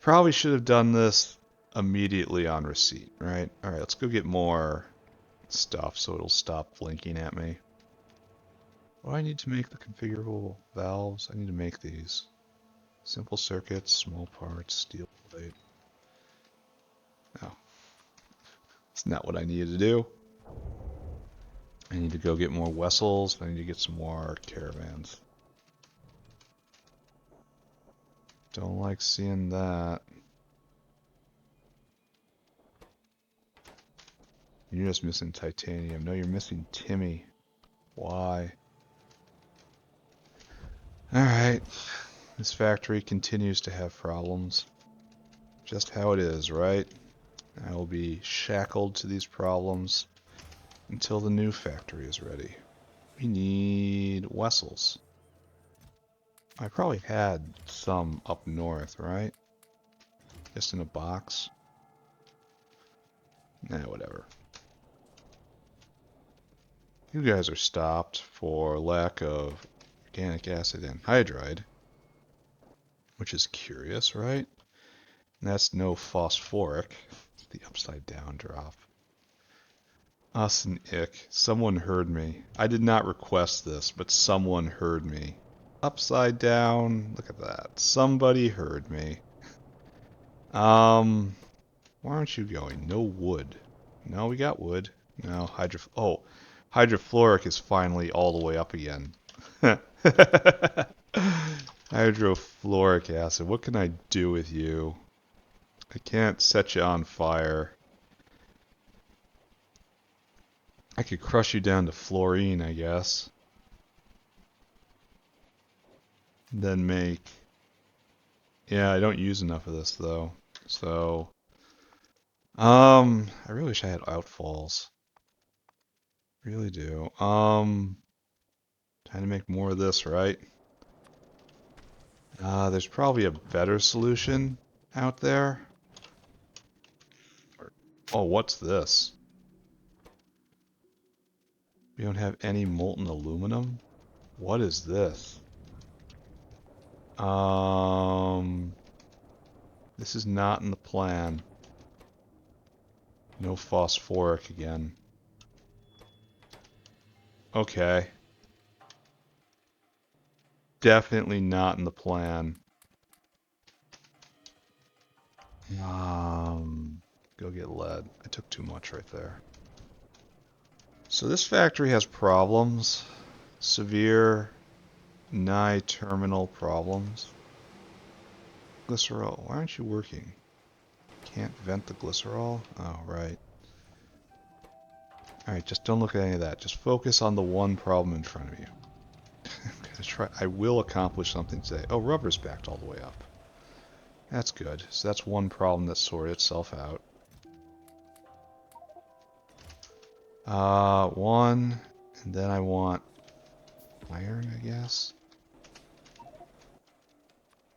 Probably should have done this immediately on receipt, right? All right, let's go get more stuff so it'll stop blinking at me. What do I need to make the configurable valves? I need to make these. Simple circuits, small parts, steel plate. No. It's not what I needed to do. I need to go get more vessels. I need to get some more caravans. Don't like seeing that. You're just missing titanium. No, you're missing Timmy. Why? Alright. This factory continues to have problems. Just how it is, right? I will be shackled to these problems until the new factory is ready. We need vessels. I probably had some up north, right? Just in a box. Nah, whatever. You guys are stopped for lack of organic acid anhydride, which is curious, right? And that's no phosphoric. It's the upside down drop. Us and ick. Someone heard me. I did not request this, but someone heard me. Upside down. Look at that. Somebody heard me. Why aren't you going? No wood. No, we got wood. No, hydrofluoric is finally all the way up again. Hydrofluoric acid. What can I do with you? I can't set you on fire. I could crush you down to fluorine, I guess. Then make... Yeah, I don't use enough of this, though. So... I really wish I had outfalls. Really do. Trying to make more of this, right? There's probably a better solution out there. Oh, what's this? We don't have any molten aluminum? What is this? This is not in the plan. No phosphoric again. Okay. Definitely not in the plan. Go get lead. I took too much right there. So this factory has problems. Severe terminal problems. Glycerol. Why aren't you working? Can't vent the glycerol? Oh, right. Alright, just don't look at any of that. Just focus on the one problem in front of you. I'm gonna try. I will accomplish something today. Oh, rubber's backed all the way up. That's good. So that's one problem that sorted itself out. One, and then I want iron, I guess.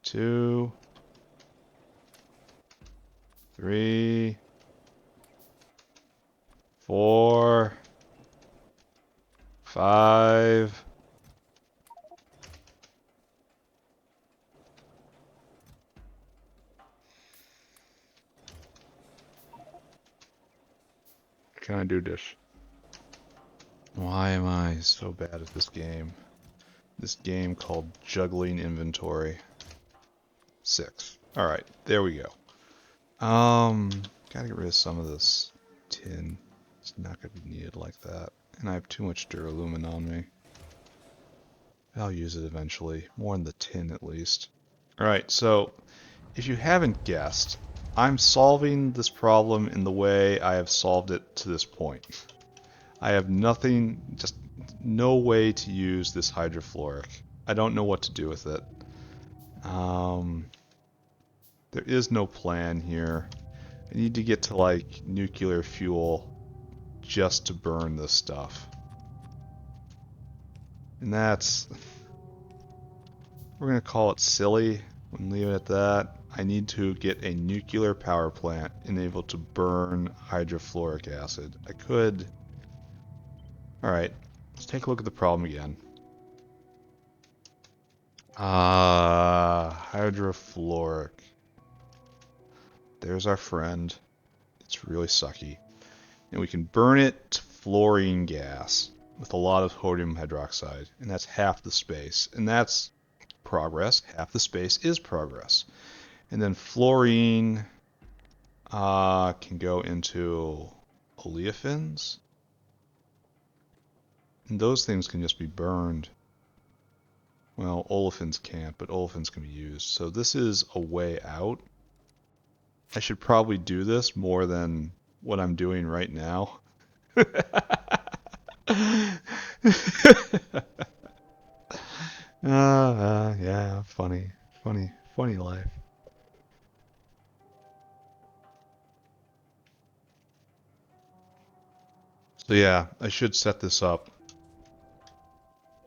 2, 3, 4, 5. Can I do this? Why am I so bad at this game? This game called Juggling Inventory. 6. Alright, there we go. Gotta get rid of some of this tin. It's not gonna be needed like that. And I have too much duralumin on me. I'll use it eventually. More in the tin at least. Alright, so if you haven't guessed, I'm solving this problem in the way I have solved it to this point. I have nothing, just no way to use this hydrofluoric. I don't know what to do with it. There is no plan here. I need to get to like nuclear fuel just to burn this stuff. And that's... We're going to call it silly and leave it at that. I need to get a nuclear power plant and able to burn hydrofluoric acid. I could... Alright, let's take a look at the problem again. Hydrofluoric. There's our friend. It's really sucky. And we can burn it to fluorine gas with a lot of sodium hydroxide. And that's half the space. And that's progress. Half the space is progress. And then fluorine can go into oleofins. And those things can just be burned. Well, olefins can't, but olefins can be used. So this is a way out. I should probably do this more than what I'm doing right now. Yeah, funny life. So yeah, I should set this up.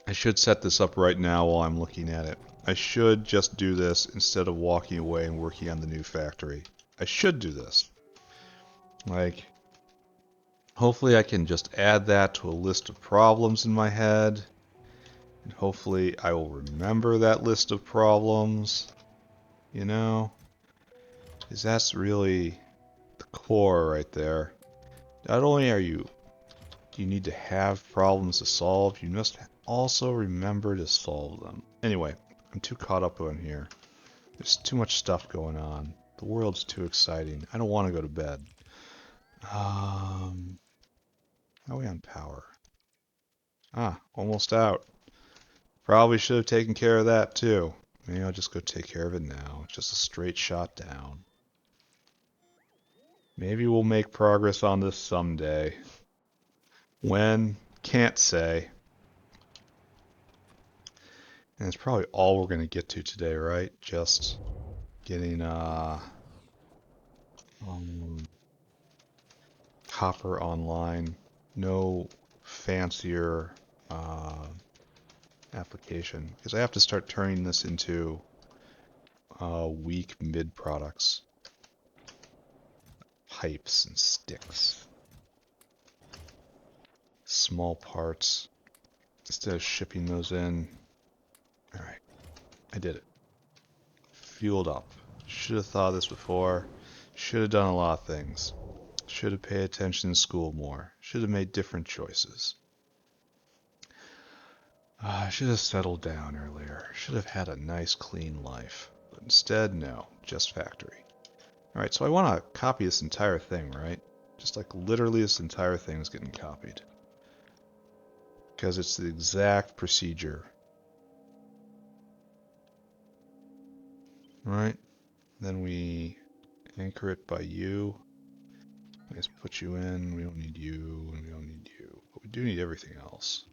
I should set this up right now while I'm looking at it. I should just do this instead of walking away and working on the new factory. I should do this. Like, hopefully I can just add that to a list of problems in my head. And hopefully I will remember that list of problems. You know? Because that's really the core right there. Not only are you you need to have problems to solve, you must also remember to solve them. Anyway, I'm too caught up on here. There's too much stuff going on. The world's too exciting. I don't want to go to bed. How are we on power? Ah, almost out. Probably should have taken care of that too. Maybe I'll just go take care of it now. Just a straight shot down. Maybe we'll make progress on this someday. When? Can't say. And it's probably all we're going to get to today, right? Just getting copper online. No fancier application. Because I have to start turning this into weak mid products. Pipes and sticks. Small parts. Instead of shipping those in. Alright. I did it. Fueled up. Should have thought of this before. Should have done a lot of things. Should have paid attention in school more. Should have made different choices. I should have settled down earlier. Should have had a nice clean life. But instead, no. Just factory. Alright, so I want to copy this entire thing, right? Just like literally this entire thing is getting copied. Because it's the exact procedure. Right? Then we anchor it by you. Let's put you in. We don't need you, and we don't need you. But we do need everything else.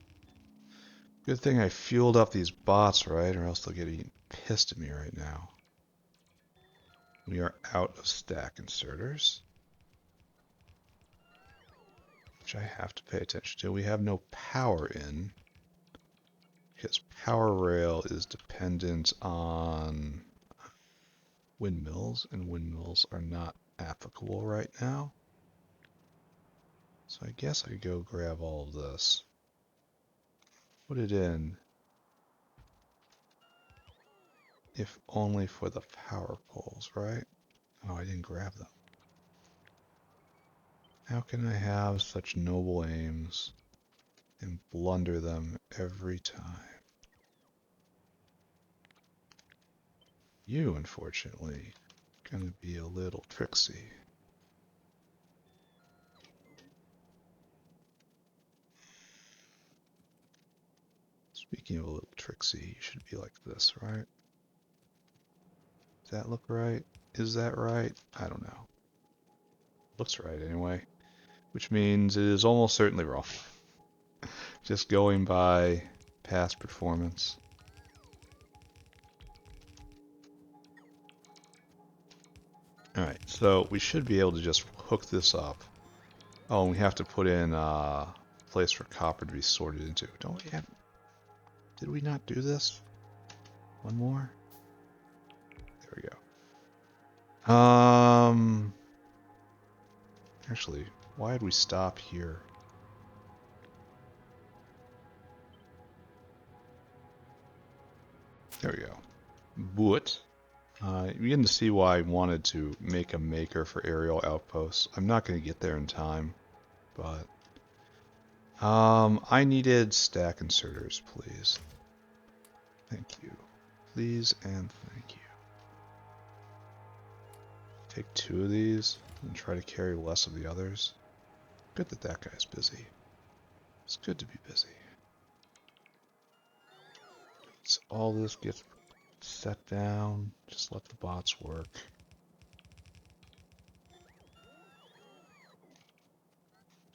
Good thing I fueled up these bots, right? Or else they'll get pissed at me right now. We are out of stack inserters, which I have to pay attention to. We have no power in, because power rail is dependent on windmills, and windmills are not applicable right now. So I guess I could go grab all of this. Put it in. If only for the power poles, right? Oh, I didn't grab them. How can I have such noble aims and blunder them every time? You, unfortunately, gonna be a little tricksy. Speaking of a little tricksy, you should be like this, right? Does that look right? Is that right? I don't know. Looks right anyway. Which means it is almost certainly wrong. Just going by past performance. Alright, so we should be able to just hook this up. Oh, and we have to put in a place for copper to be sorted into. Don't we have... Did we not do this? One more? There we go. Actually, why did we stop here? There we go. But you begin to see why I wanted to make a maker for aerial outposts. I'm not going to get there in time, but I needed stack inserters, please. Thank you. Please and thank you. Take 2 of these and try to carry less of the others. Good that that guy's busy. It's good to be busy. So all this gets set down. Just let the bots work.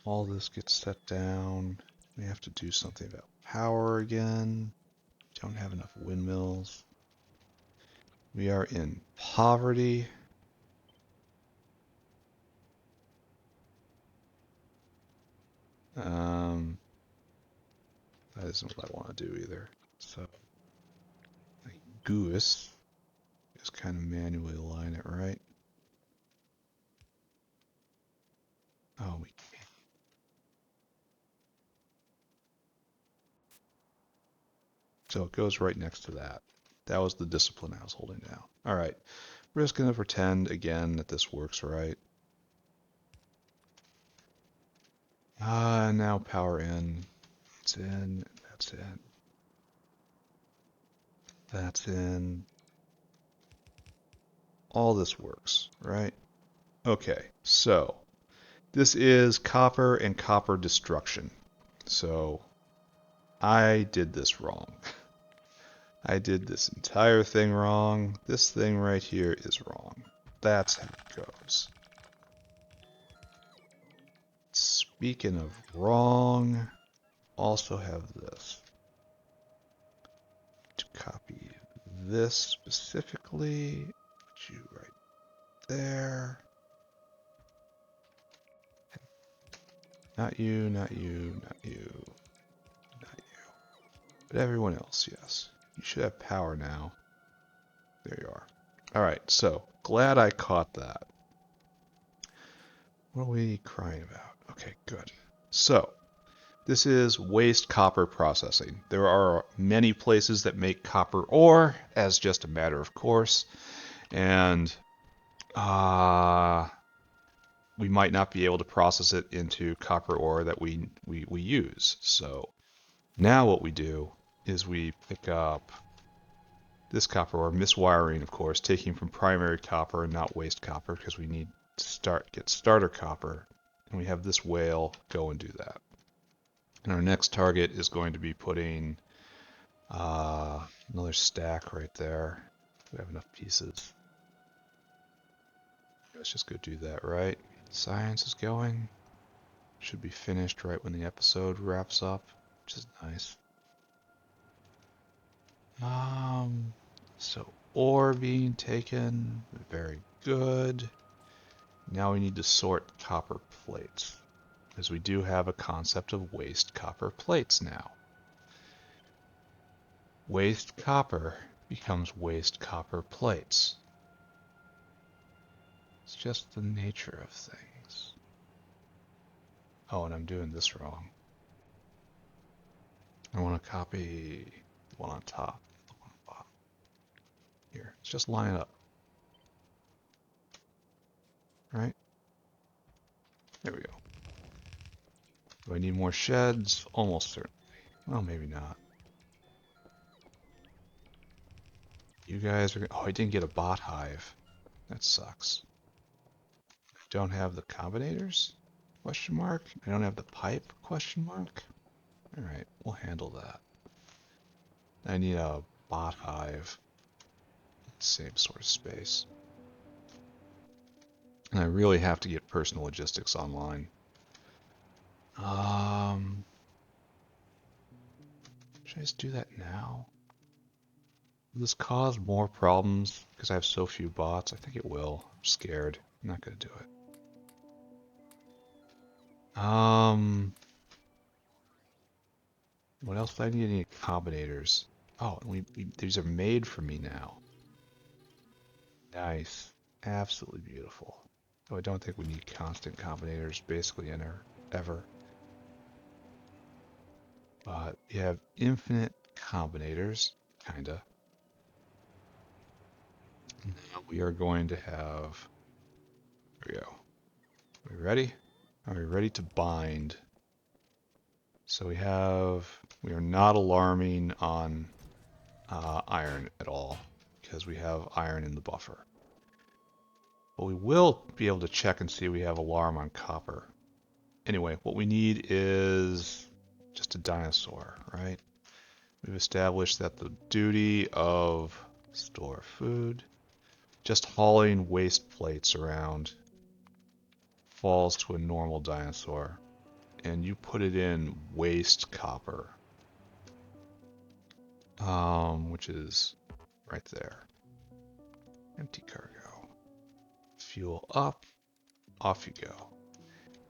All this gets set down. We have to do something about power again. Don't have enough windmills. We are in poverty. That isn't what I want to do either. So, goose. Just kind of manually align it, right? Oh, we can't. So it goes right next to that. That was the discipline I was holding down. All right. We're just going to pretend again that this works right. Now power in. It's in. That's in. That's in. All this works, right? Okay, so this is copper and copper destruction. So I did this wrong. I did this entire thing wrong. This thing right here is wrong. That's how it goes. Speaking of wrong, also have this. To copy this specifically, put you right there. Not you, not you, not you, not you. But everyone else, yes. You should have power now. There you are. Alright, so glad I caught that. What are we crying about? Okay, good. So, this is waste copper processing. There are many places that make copper ore as just a matter of course, and we might not be able to process it into copper ore that we use. So now what we do is we pick up this copper ore, miswiring of course, taking from primary copper and not waste copper because we need to get starter copper, and we have this whale go and do that. And our next target is going to be putting another stack right there. We have enough pieces. Let's just go do that, right? Science is going. Should be finished right when the episode wraps up, which is nice. So ore being taken, very good. Now we need to sort copper plates, because we do have a concept of waste copper plates now. Waste copper becomes waste copper plates. It's just the nature of things. Oh, and I'm doing this wrong. I want to copy the one on top, the one on bottom. Here, let's just line it up. Right? There we go. Do I need more sheds? Almost certainly. Well, maybe not. You guys are... Oh, I didn't get a bot hive. That sucks. I don't have the combinators? Question mark? I don't have the pipe? Question mark? Alright, we'll handle that. I need a bot hive. Same sort of space. And I really have to get personal logistics online. Should I just do that now? Will this cause more problems because I have so few bots? I think it will. I'm scared. I'm not going to do it. What else do I need? I need combinators. Oh, these are made for me now. Nice. Absolutely beautiful. Oh, I don't think we need constant combinators basically ever. But you have infinite combinators, kinda. Now we are going to have... There we go. Are we ready? Are we ready to bind? So we are not alarming on iron at all, because we have iron in the buffer. But we will be able to check and see we have alarm on copper. Anyway, what we need is just a dinosaur, right? We've established that the duty of store food, just hauling waste plates around, falls to a normal dinosaur. And you put it in waste copper, which is right there. Empty cargo. Fuel up, off you go.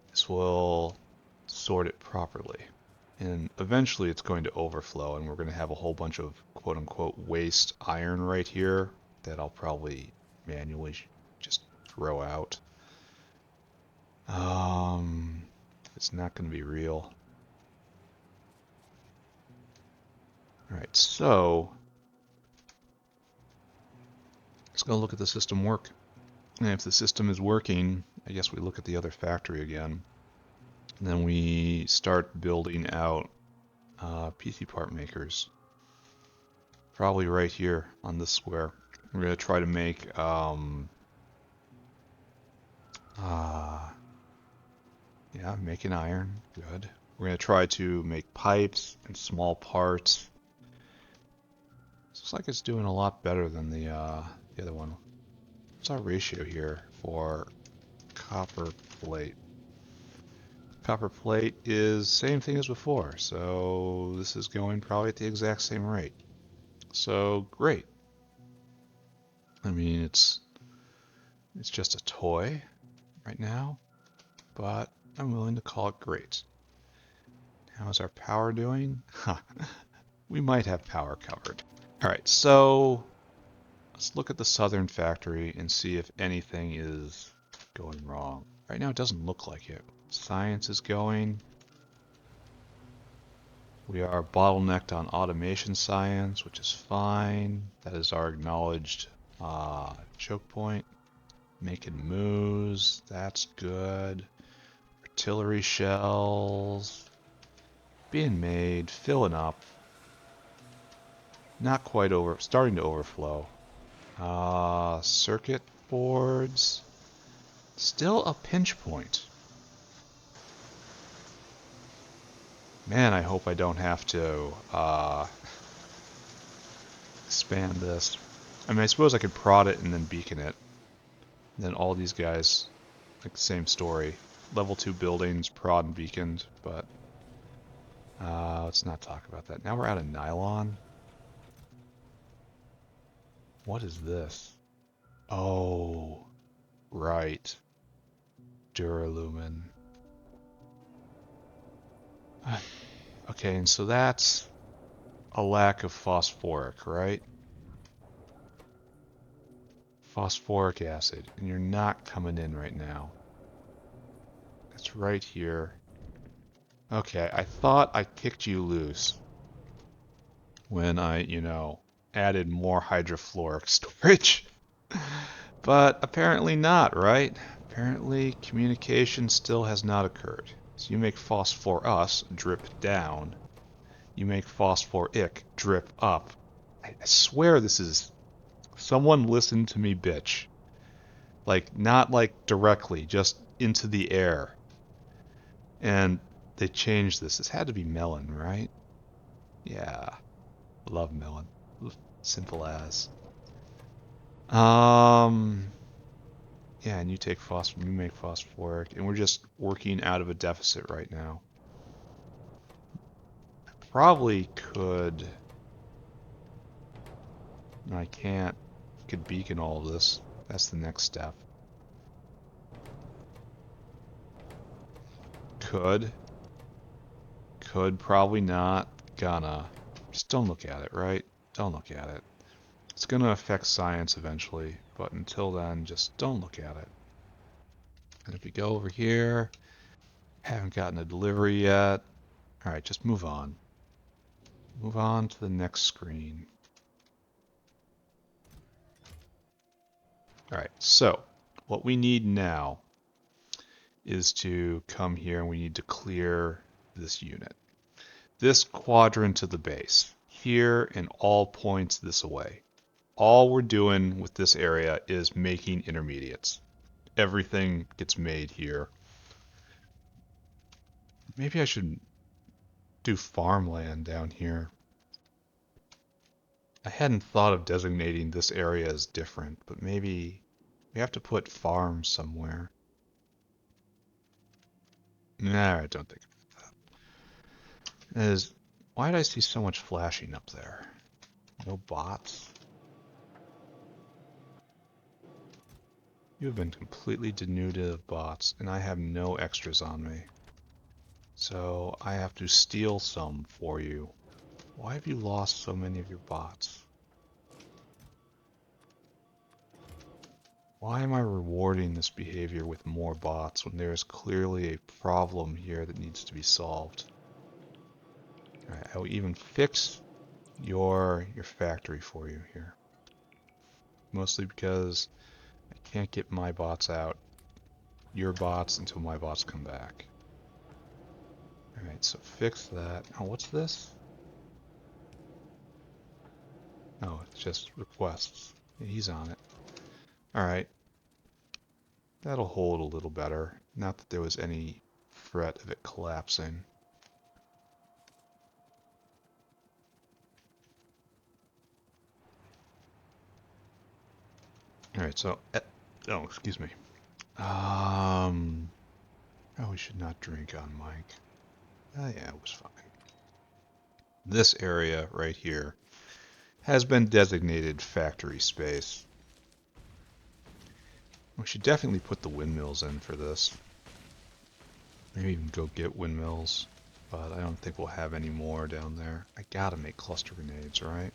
This will sort it properly. And eventually it's going to overflow and we're going to have a whole bunch of quote-unquote waste iron right here that I'll probably manually just throw out. It's not going to be real. Alright, so let's go look at the system work. And if the system is working, I guess we look at the other factory again. And then we start building out PC part makers. Probably right here on this square. We're going to try to make yeah, making iron. Good. We're going to try to make pipes and small parts. Looks like it's doing a lot better than the other one. What's our ratio here for copper plate? Copper plate is same thing as before, so this is going probably at the exact same rate. So great. I mean, it's just a toy right now, but I'm willing to call it great. How's our power doing? We might have power covered. All right, so let's look at the southern factory and see if anything is going wrong. Right now it doesn't look like it. Science is going. We are bottlenecked on automation science, which is fine. That is our acknowledged choke point. Making moves, that's good. Artillery shells being made, filling up. Not quite over, starting to overflow. Circuit boards, still a pinch point. Man, I hope I don't have to expand this. I mean, I suppose I could prod it and then beacon it. And then all these guys, like the same story. Level 2 buildings, prod and beaconed, but let's not talk about that. Now we're out of nylon. What is this? Oh, right. Duralumin. Okay, and so that's a lack of phosphoric, right? Phosphoric acid, and you're not coming in right now. It's right here. Okay, I thought I kicked you loose when I, added more hydrofluoric storage. But apparently not, right? Apparently communication still has not occurred. So you make phosphorus drip down. You make phosphoric drip up. I swear this is... Someone listen to me, bitch. Like, not like directly, just into the air. And they changed this. This had to be melon, right? Yeah. Love melon. Simple as. Yeah, and you make phosphoric, and we're just working out of a deficit right now. I probably could... No, I can't. I could beacon all of this. That's the next step. Could. Could, probably not. Gonna. Just don't look at it, right? Don't look at it. It's gonna affect science eventually, but until then, just don't look at it. And if we go over here, haven't gotten a delivery yet. Alright, just move on. Move on to the next screen. Alright, so what we need now is to come here and we need to clear this unit. This quadrant of the base, here and all points this away. All we're doing with this area is making intermediates. Everything gets made here. Maybe I should do farmland down here. I hadn't thought of designating this area as different, but maybe we have to put farms somewhere. Nah, I don't think about that. Why did I see so much flashing up there? No bots? You have been completely denuded of bots, and I have no extras on me. So I have to steal some for you. Why have you lost so many of your bots? Why am I rewarding this behavior with more bots when there is clearly a problem here that needs to be solved? Alright, I will even fix your factory for you here. Mostly because I can't get my bots out, your bots, until my bots come back. Alright, so fix that. Oh, what's this? Oh, it's just requests. Yeah, he's on it. Alright. That'll hold a little better. Not that there was any threat of it collapsing. Alright, so... oh, excuse me. Oh, we should not drink on mic. Oh yeah, it was fine. This area right here has been designated factory space. We should definitely put the windmills in for this. Maybe even go get windmills, but I don't think we'll have any more down there. I gotta make cluster grenades, right?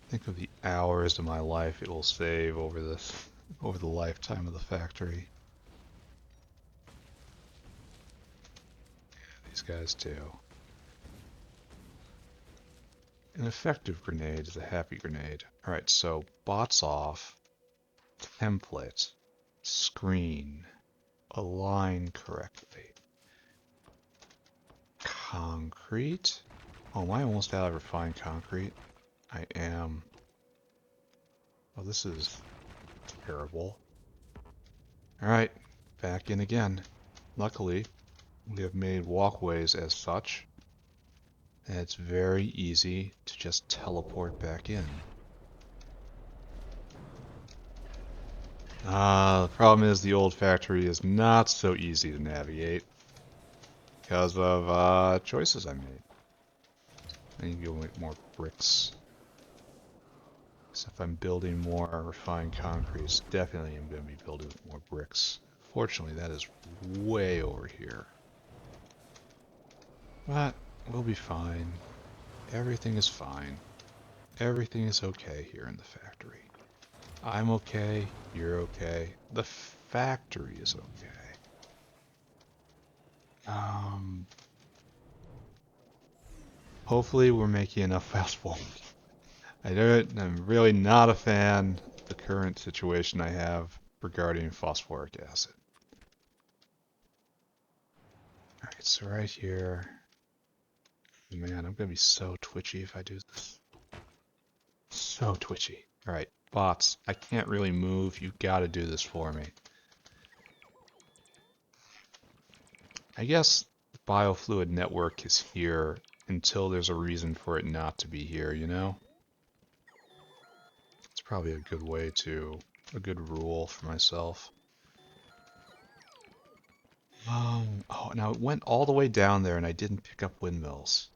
Think of the hours of my life it will save over the lifetime of the factory. Yeah, these guys too. An effective grenade is a happy grenade. Alright, so bots off, template, screen, align correctly. Concrete? Oh, am I almost out of refined concrete? I am. Oh, this is terrible. Alright, back in again. Luckily, we have made walkways as such. And it's very easy to just teleport back in. The problem is the old factory is not so easy to navigate because of choices I made. I need to go make more bricks. So if I'm building more refined concrete, definitely I'm going to be building more bricks. Fortunately, that is way over here. But we'll be fine. Everything is fine. Everything is okay here in the factory. I'm okay, you're okay, the factory is okay. Hopefully we're making enough fast forward. I'm really not a fan of the current situation I have regarding phosphoric acid. Alright, so right here. Man, I'm gonna be so twitchy if I do this. So twitchy. Alright, bots, I can't really move. You gotta do this for me. I guess the biofluid network is here until there's a reason for it not to be here, you know? It's probably a good way to, a good rule for myself. Oh, now it went all the way down there and I didn't pick up windmills.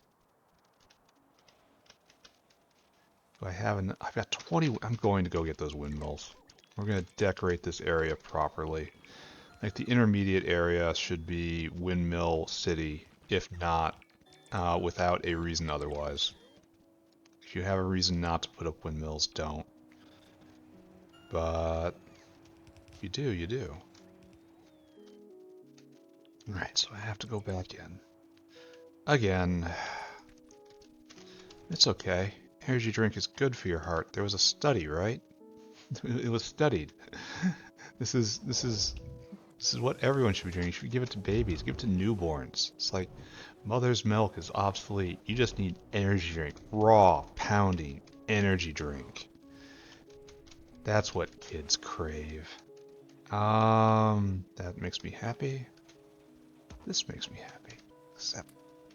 Do I have an, I've got 20, I'm going to go get those windmills. We're going to decorate this area properly. Like the intermediate area should be windmill city, if not without a reason otherwise. If you have a reason not to put up windmills, don't. But if you do, you do. Alright, so I have to go back in. Again. It's okay. Energy drink is good for your heart. There was a study, right? It was studied. This is what everyone should be doing. You should give it to babies, give it to newborns. It's like mother's milk is obsolete. You just need energy drink. Raw, pounding energy drink. That's what kids crave. That makes me happy. This makes me happy. Except,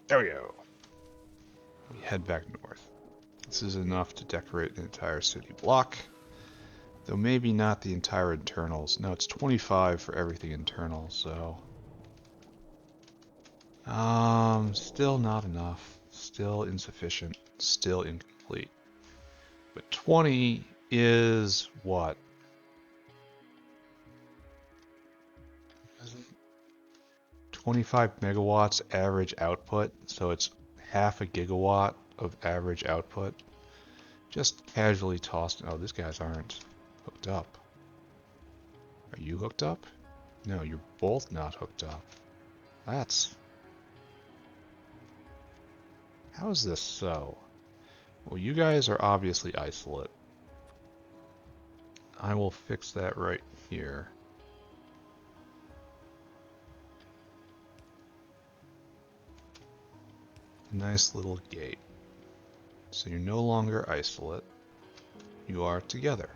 there we go. We head back north. This is enough to decorate an entire city block. Though maybe not the entire internals. No, it's 25 for everything internal, so... still not enough. Still insufficient. Still incomplete. But 20 is what? 25 megawatts average output, so it's half a gigawatt of average output. Just casually tossed. Oh, these guys aren't hooked up. Are you hooked up? No, you're both not hooked up. That's... How is this so? Well, you guys are obviously isolate. I will fix that right here. nice little gate. So you're no longer isolate. You are together.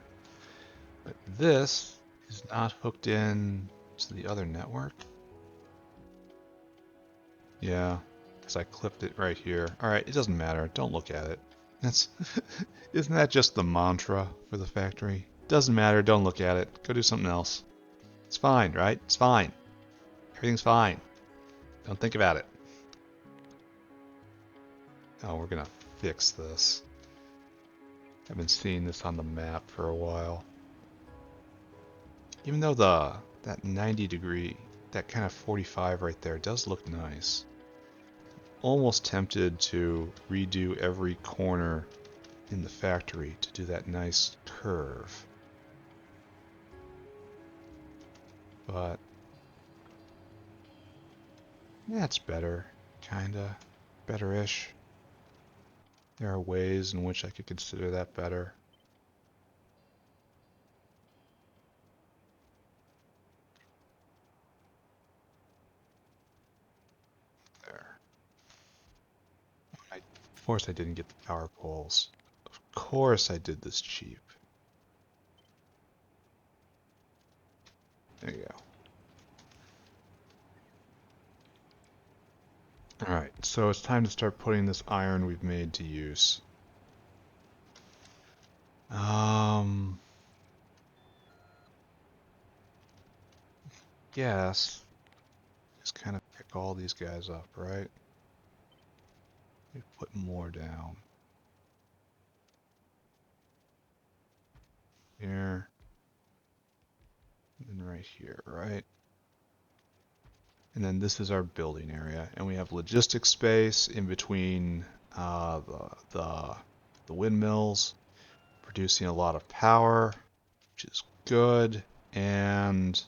But this is not hooked in to the other network. Yeah, because I clipped it right here. Alright, it doesn't matter. Don't look at it. That's isn't that just the mantra for the factory? Doesn't matter, don't look at it. Go do something else. It's fine, right? It's fine. Everything's fine. Don't think about it. Oh, we're gonna fix this. I've been seeing this on the map for a while. Even though that 90 degree, that kind of 45 right there does look nice. Almost tempted to redo every corner in the factory to do that nice curve. But that's better, kinda. Better-ish. There are ways in which I could consider that better. There. Of course I didn't get the power poles. Of course I did this cheap. There you go. Alright, so it's time to start putting this iron we've made to use. Guess just kind of pick all these guys up, right? We put more down. Here. And right here, right? And then this is our building area, and we have logistics space in between the windmills, producing a lot of power, which is good, and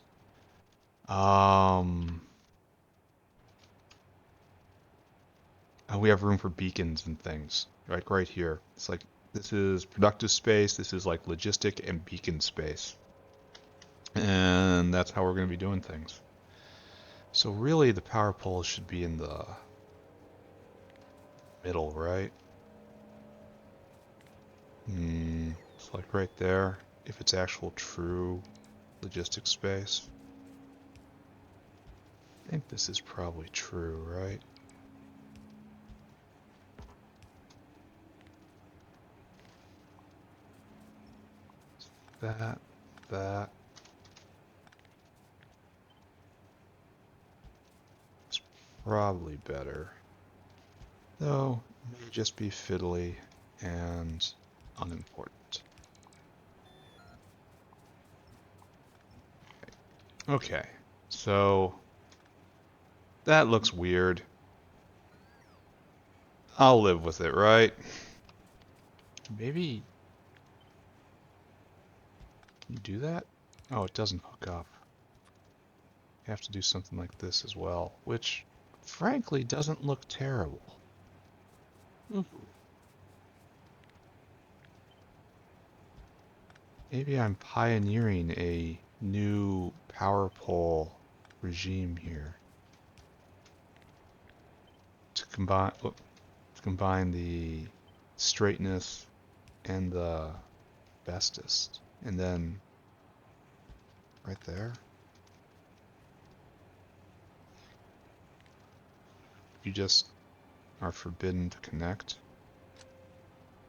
we have room for beacons and things, like right here. It's like this is productive space, this is like logistic and beacon space, and that's how we're going to be doing things. So really, the power poles should be in the middle, right? It's like right there, if it's actual true logistic space. I think this is probably true, right? That. It's probably better. Though, it may just be fiddly and unimportant. Okay, so that looks weird. I'll live with it, right? Maybe you do that? Oh, it doesn't hook up. You have to do something like this as well, which frankly doesn't look terrible. Maybe I'm pioneering a new power pole regime here to combine the straightness and the bestest, and then right there. You just are forbidden to connect.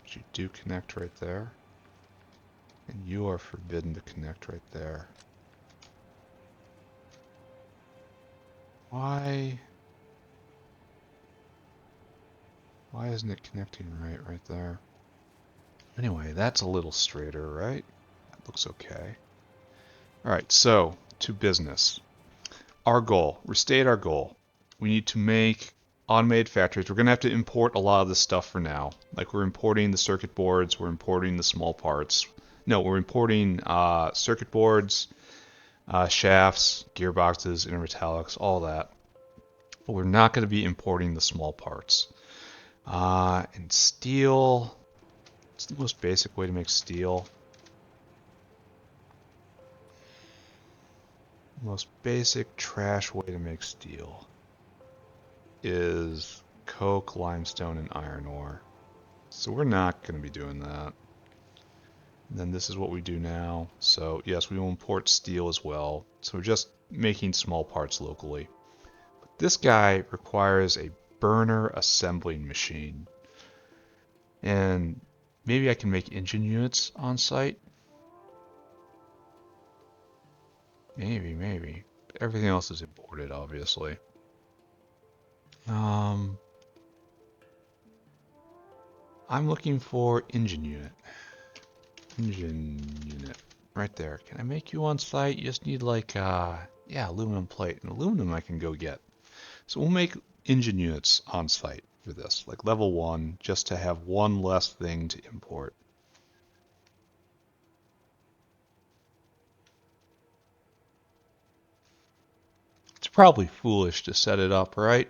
But you do connect right there. And you are forbidden to connect right there. Why isn't it connecting right there? Anyway, that's a little straighter, right? That looks okay. Alright, so to business. Our goal, restate our goal. We need to make automated factories. We're going to have to import a lot of this stuff for now. Like we're importing the circuit boards, we're importing the small parts. No, we're importing circuit boards, shafts, gearboxes, intermetallics, all that. But we're not going to be importing the small parts. And steel, it's the most basic way to make steel. The most basic trash way to make steel is coke, limestone, and iron ore. So we're not going to be doing that. And then this is what we do now. So yes, we will import steel as well. So we're just making small parts locally. But this guy requires a burner assembling machine. And maybe I can make engine units on site. Maybe. Everything else is imported, obviously. I'm looking for engine unit. Engine unit. Right there. Can I make you on site? You just need like, yeah, aluminum plate. And aluminum I can go get. So we'll make engine units on site for this. Like level 1, just to have one less thing to import. It's probably foolish to set it up, right?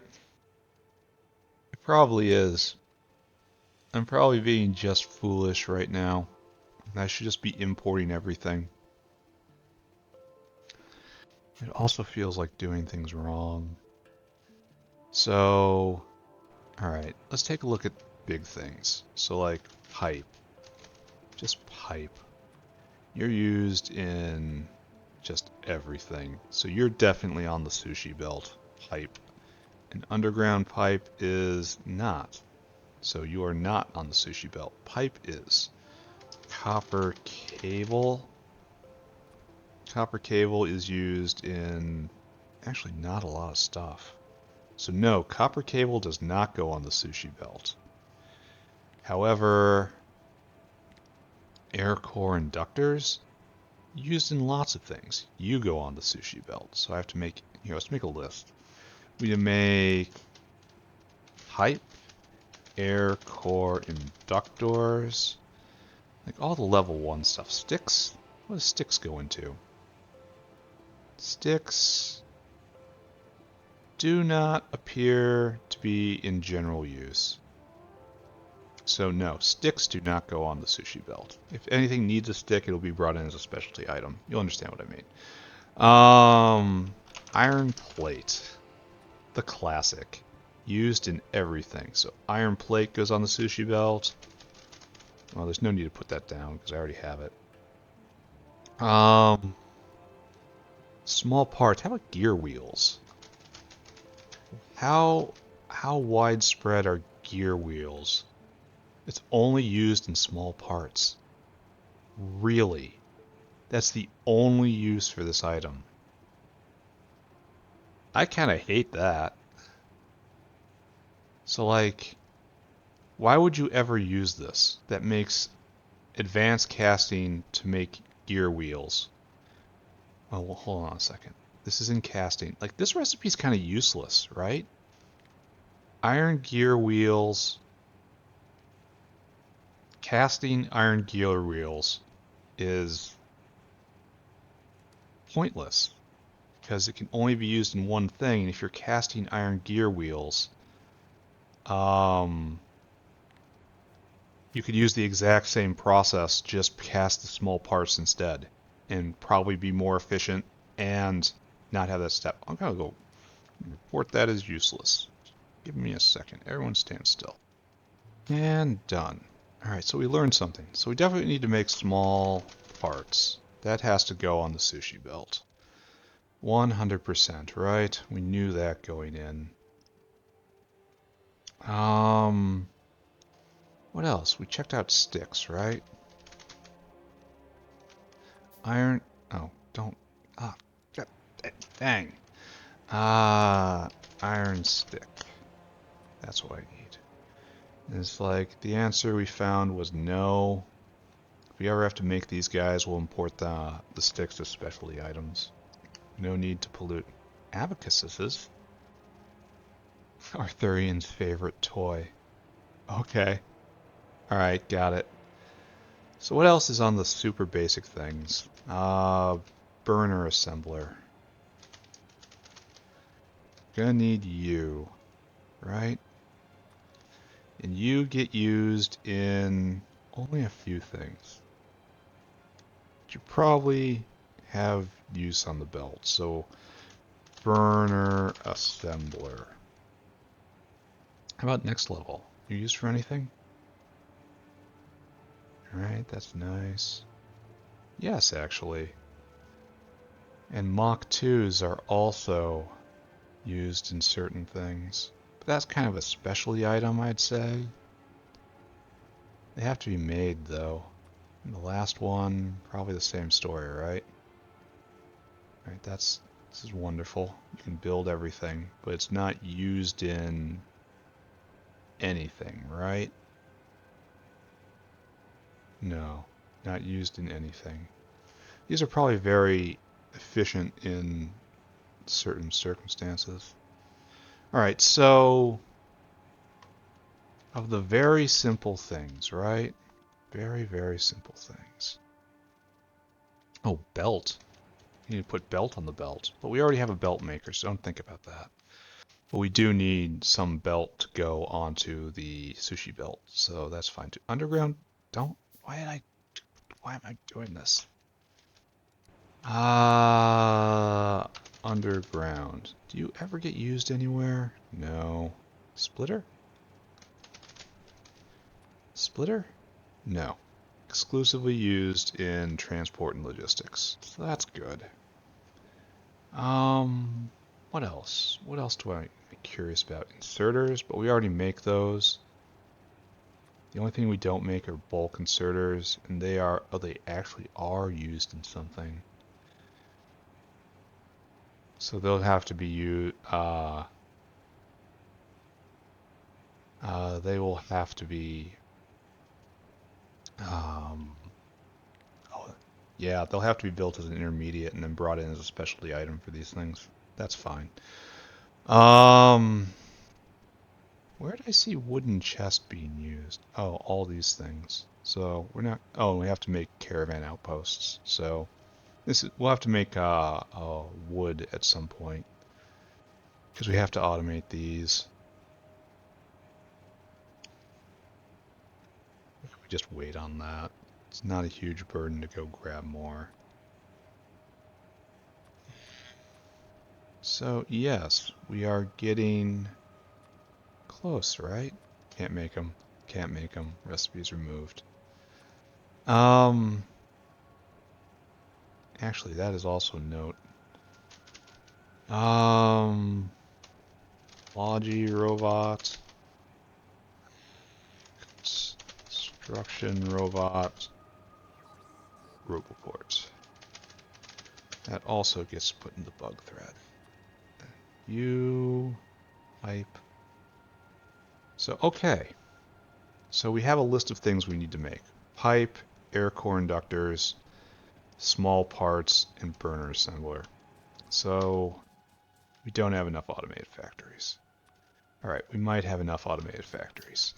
It probably is. I'm probably being just foolish right now. I should just be importing everything. It also feels like doing things wrong. So, alright, let's take a look at big things. So like pipe. Just pipe. You're used in just everything. So you're definitely on the sushi belt. Pipe. An underground pipe is not. So you are not on the sushi belt. Pipe is. Copper cable. Copper cable is used in actually not a lot of stuff. So no, copper cable does not go on the sushi belt. However, air core inductors, used in lots of things. You go on the sushi belt. So I have to make, let's make a list. We need to make pipe, air core inductors, like all the level 1 stuff. Sticks, what does sticks go into? Sticks do not appear to be in general use. So no, sticks do not go on the sushi belt. If anything needs a stick, it'll be brought in as a specialty item. You'll understand what I mean. Iron plate. The classic. Used in everything. So iron plate goes on the sushi belt. Well, there's no need to put that down because I already have it. Small parts. How about gear wheels? How widespread are gear wheels? It's only used in small parts. Really? That's the only use for this item. I kind of hate that. So like, why would you ever use this? That makes advanced casting to make gear wheels. Well, hold on a second. This is in casting. Like, this recipe's kind of useless, right? Iron gear wheels. Casting iron gear wheels is pointless because it can only be used in one thing. And if you're casting iron gear wheels, you could use the exact same process, just cast the small parts instead, and probably be more efficient and not have that step. I'm gonna go report that as useless. Give me a second. Everyone stand still. And done. Alright, so we learned something. So we definitely need to make small parts. That has to go on the sushi belt. 100%, right? We knew that going in. What else? We checked out sticks, right? Iron. Oh, don't. Ah, dang. Iron stick. That's what I need. And it's like the answer we found was no. If we ever have to make these guys, we'll import the sticks as specialty items. No need to pollute. Abacuses. Arthurian's favorite toy. Okay. Alright, got it. So what else is on the super basic things? Burner assembler. Gonna need you, right? And you get used in only a few things. But you probably have use on the belt. So burner assembler. How about next level? You used for anything? Alright, that's nice. Yes, actually. And Mach 2s are also used in certain things. But that's kind of a specialty item, I'd say. They have to be made, though. And the last one, probably the same story, right? Right, this is wonderful. You can build everything, but it's not used in anything, right? No, not used in anything. These are probably very efficient in certain circumstances. Alright, so of the very simple things, right? Very, very simple things. Oh, belt. You need to put belt on the belt. But we already have a belt maker, so don't think about that. But we do need some belt to go onto the sushi belt, so that's fine too. Underground, don't. Why am I doing this? Underground. Do you ever get used anywhere? No. Splitter? Splitter? No. Exclusively used in transport and logistics. So that's good. What else? What else do I'm curious about? Inserters, but we already make those. The only thing we don't make are bulk inserters, and they actually are used in something. So they'll have to be used, they will have to be, um, oh, yeah, they'll have to be built as an intermediate and then brought in as a specialty item for these things. That's fine. Where did I see wooden chest being used? Oh, all these things. So we're not, oh, we have to make caravan outposts. So we'll have to make wood at some point because we have to automate these. We just wait on that. It's not a huge burden to go grab more. So yes, we are getting close, right? Can't make them. Can't make them. Recipes removed. Actually, that is also a note. Logi robot. Construction robot. Roboport. That also gets put in the bug thread. You pipe. So, okay. So we have a list of things we need to make. Pipe, air core inductors, small parts, and burner assembler. So we don't have enough automated factories. Alright, we might have enough automated factories.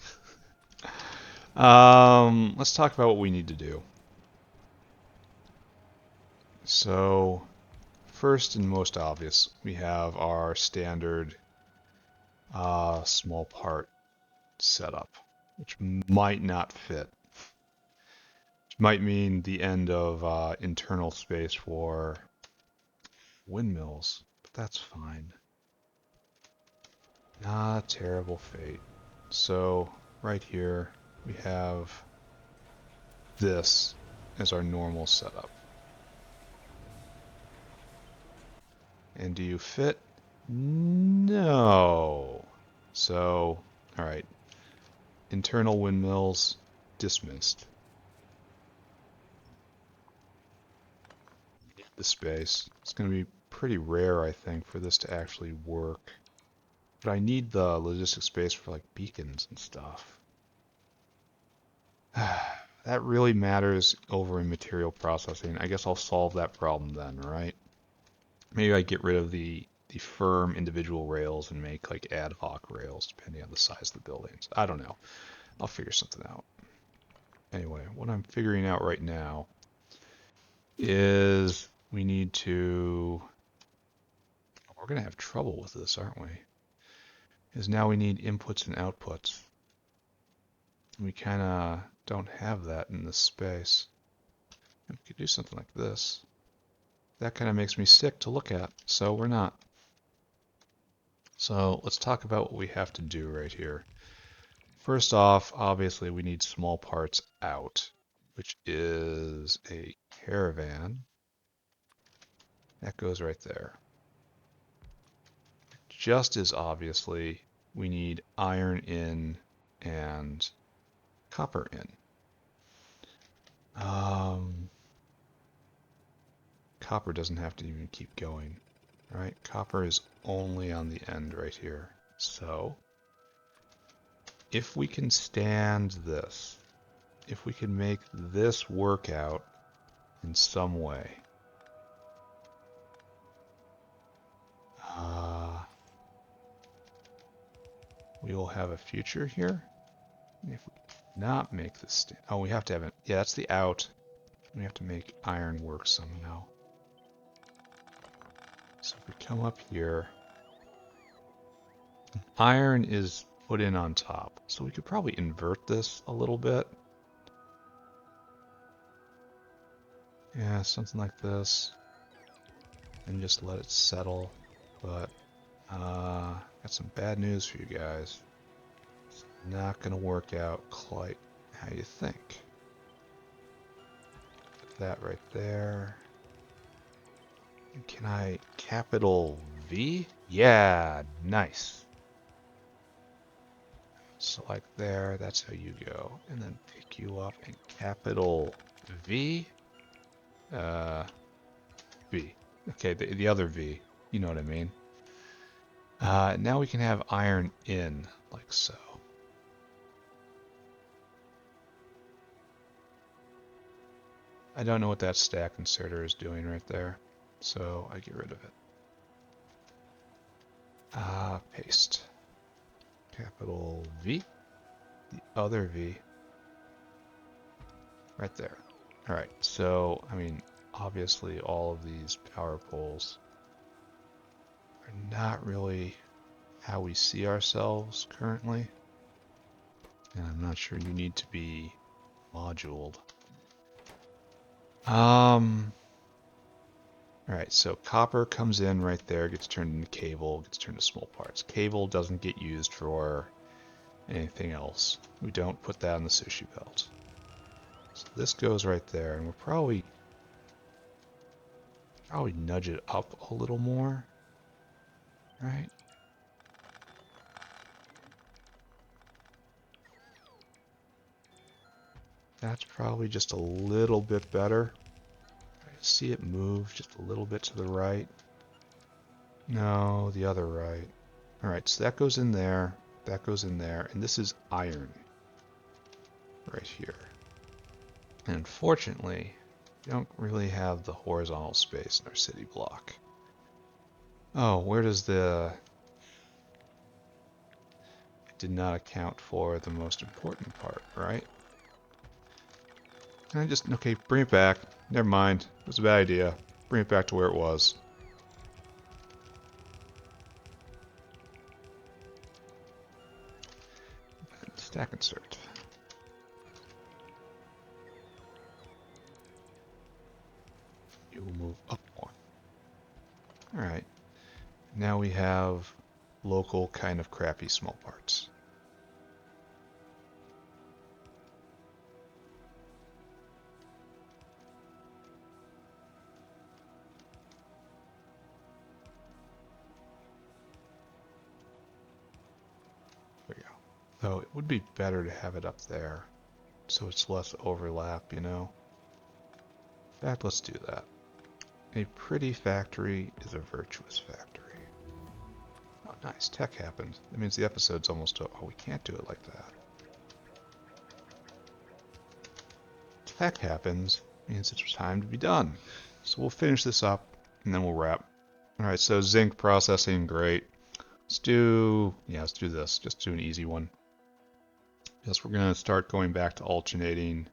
Let's talk about what we need to do. So, first and most obvious, we have our standard small part setup, which might not fit. Which might mean the end of internal space for windmills, but that's fine. Not a terrible fate. So, right here, we have this as our normal setup. And do you fit? No. So, alright. Internal windmills dismissed. The space. It's going to be pretty rare, I think, for this to actually work. But I need the logistic space for like beacons and stuff. That really matters over in material processing. I guess I'll solve that problem then, right? Maybe I get rid of the firm individual rails and make like ad hoc rails depending on the size of the buildings. I don't know. I'll figure something out. Anyway, what I'm figuring out right now is we need to... We're going to have trouble with this, aren't we? Is now we need inputs and outputs. We kind of don't have that in this space. We could do something like this. That kind of makes me sick to look at, so we're not. So let's talk about what we have to do right here. First off, obviously we need small parts out, which is a caravan. That goes right there. Just as obviously, we need iron in and copper in. Copper doesn't have to even keep going, right? Copper is only on the end right here. So, if we can stand this, if we can make this work out in some way, we will have a future here. If we not make this stand, oh, we have to have it. Yeah, that's the out. We have to make iron work somehow. So if we come up here, iron is put in on top. So we could probably invert this a little bit. Yeah, something like this. And just let it settle. But, got some bad news for you guys. It's not going to work out quite how you think. Put that right there. Can I capital V? Yeah, nice. Select there, that's how you go. And then pick you up and capital V. V. Okay, the other V. You know what I mean. Now we can have iron in, like so. I don't know what that stack inserter is doing right there, so I get rid of it. Paste. Capital V. The other V. Right there. Alright, so, I mean, obviously all of these power poles are not really how we see ourselves currently. And I'm not sure you need to be moduled. Alright, so copper comes in right there, gets turned into cable, gets turned to small parts. Cable doesn't get used for anything else. We don't put that on the sushi belt. So this goes right there, and we'll probably nudge it up a little more, right? That's probably just a little bit better. I see it move just a little bit to the right. No, the other right. Alright, so that goes in there, that goes in there, and this is iron right here. And unfortunately, we don't really have the horizontal space in our city block. Oh, where does the... It did not account for the most important part, right? Can I just... Okay, bring it back. Never mind. It was a bad idea. Bring it back to where it was. Stack insert. You will move up one. Alright. Now we have local kind of crappy small parts. There we go. Though it would be better to have it up there so it's less overlap, you know? In fact, let's do that. A pretty factory is a virtuous factory. Oh, nice. Tech happened. That means the episode's almost over. Oh, we can't do it like that. Tech happens means it's time to be done. So we'll finish this up and then we'll wrap. Alright, so zinc processing, great. Let's do this. Just do an easy one. Yes, we're going to start going back to alternating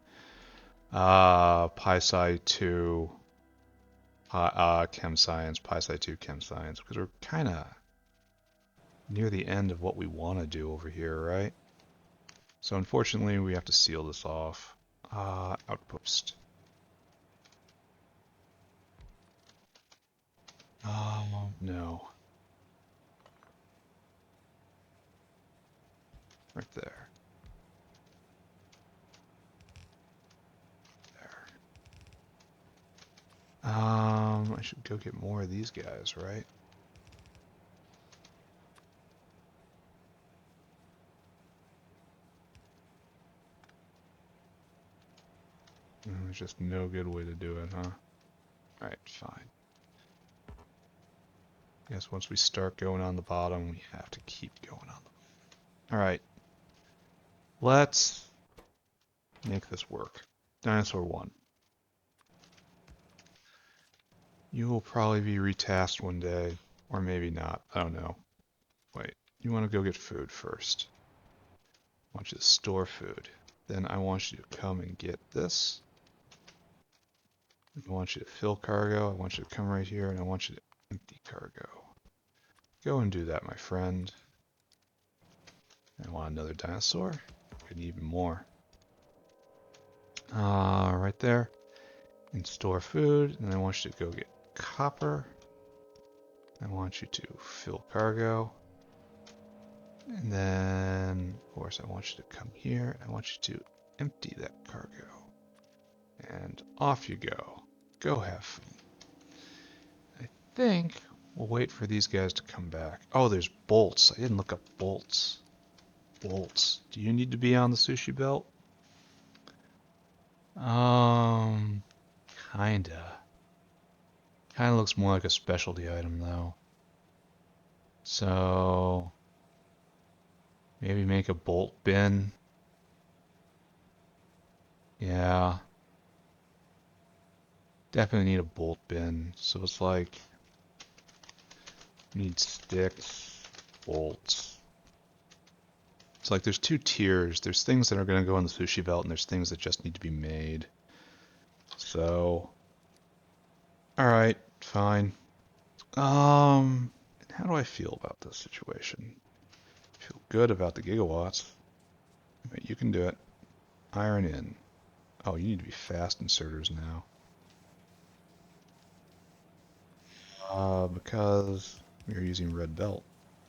Pi-Sci 2 Chem Science, Pi-Sci 2 Chem Science, because we're kind of near the end of what we want to do over here, right? So unfortunately, we have to seal this off. Outpost. No. I should go get more of these guys, right? There's just no good way to do it, huh? Alright, fine. Guess once we start going on the bottom, we have to keep going on the bottom. Alright. Let's make this work. Dinosaur 1. You will probably be retasked one day, or maybe not. I don't know. Wait, you want to go get food first. I want you to store food. Then I want you to come and get this. I want you to fill cargo. I want you to come right here, and I want you to empty cargo. Go and do that, my friend. I want another dinosaur. I need even more. Right there. And store food. And I want you to go get copper. I want you to fill cargo. And then, of course, I want you to come here. I want you to empty that cargo. And off you go. Go have fun. I think we'll wait for these guys to come back. Oh, there's bolts. I didn't look up bolts. Bolts. Do you need to be on the sushi belt? Kinda. Kinda looks more like a specialty item, though. So, maybe make a bolt bin. Yeah. Definitely need a bolt bin. So it's like, need sticks, bolts. It's like there's two tiers. There's things that are going to go on the sushi belt, and there's things that just need to be made. So, alright, fine. How do I feel about this situation? I feel good about the gigawatts. But you can do it. Iron in. Oh, you need to be fast inserters now. Because you're using red belt.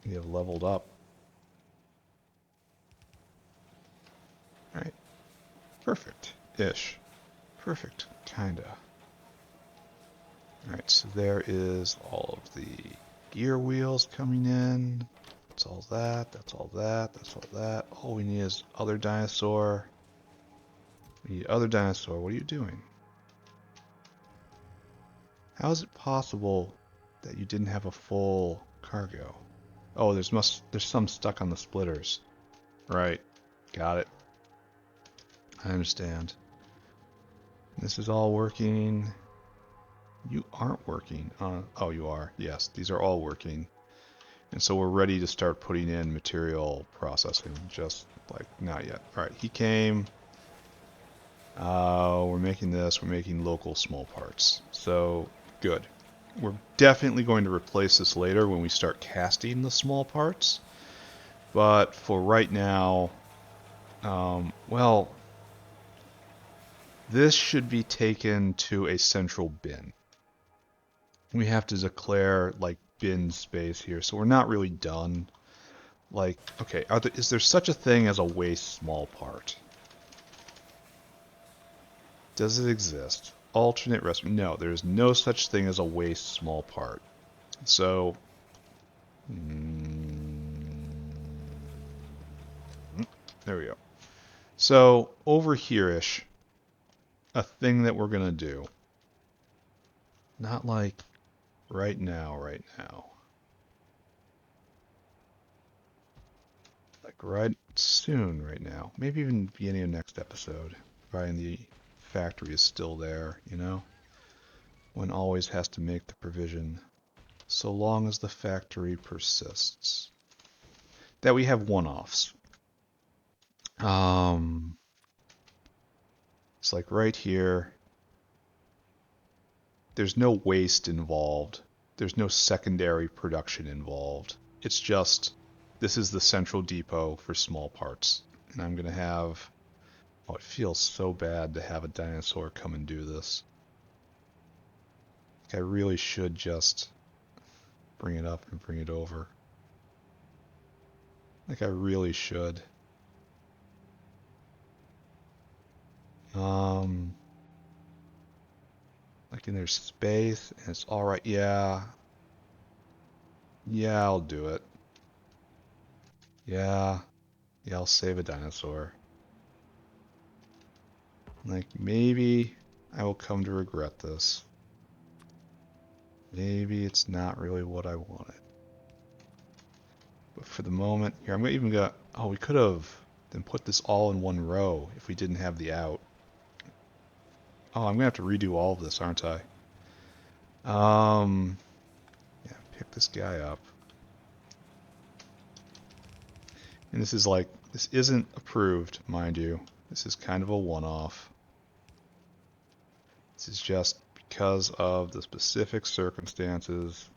You have leveled up. Alright. Perfect-ish. Perfect. Kinda. Alright, so there is all of the gear wheels coming in. That's all that, that's all that, that's all that. All we need is other dinosaur. We need other dinosaur. What are you doing? How is it possible that you didn't have a full cargo? Oh, there's some stuck on the splitters. Right. Got it. I understand. This is all working. You aren't working. Oh, you are. Yes, these are all working. And so we're ready to start putting in material processing. Just like, not yet. Alright, he came. We're making this. We're making local small parts. So, good. We're definitely going to replace this later when we start casting the small parts. But for right now, well, this should be taken to a central bin. We have to declare, like, bin space here, so we're not really done. Like, okay, is there such a thing as a waste small part? Does it exist? Alternate recipe? No, there is no such thing as a waste small part. So, there we go. So, over here-ish, a thing that we're gonna do. Not like right now. Like right soon, right now. Maybe even beginning of next episode. Providing the factory is still there, you know? One always has to make the provision. So long as the factory persists. That we have one-offs. It's like right here. There's no waste involved. There's no secondary production involved. It's just, this is the central depot for small parts. And I'm going to have, oh, it feels so bad to have a dinosaur come and do this. Like I really should just bring it up and bring it over. Like I really should. Like, and there's space, and it's alright. Yeah. Yeah, I'll do it. Yeah. Yeah, I'll save a dinosaur. Like, maybe I will come to regret this. Maybe it's not really what I wanted. But for the moment, here, I'm even gonna... Oh, we could have then put this all in one row if we didn't have the out. Oh, I'm gonna have to redo all of this, aren't I? Yeah, pick this guy up. And this is like, this isn't approved, mind you. This is kind of a one-off. This is just because of the specific circumstances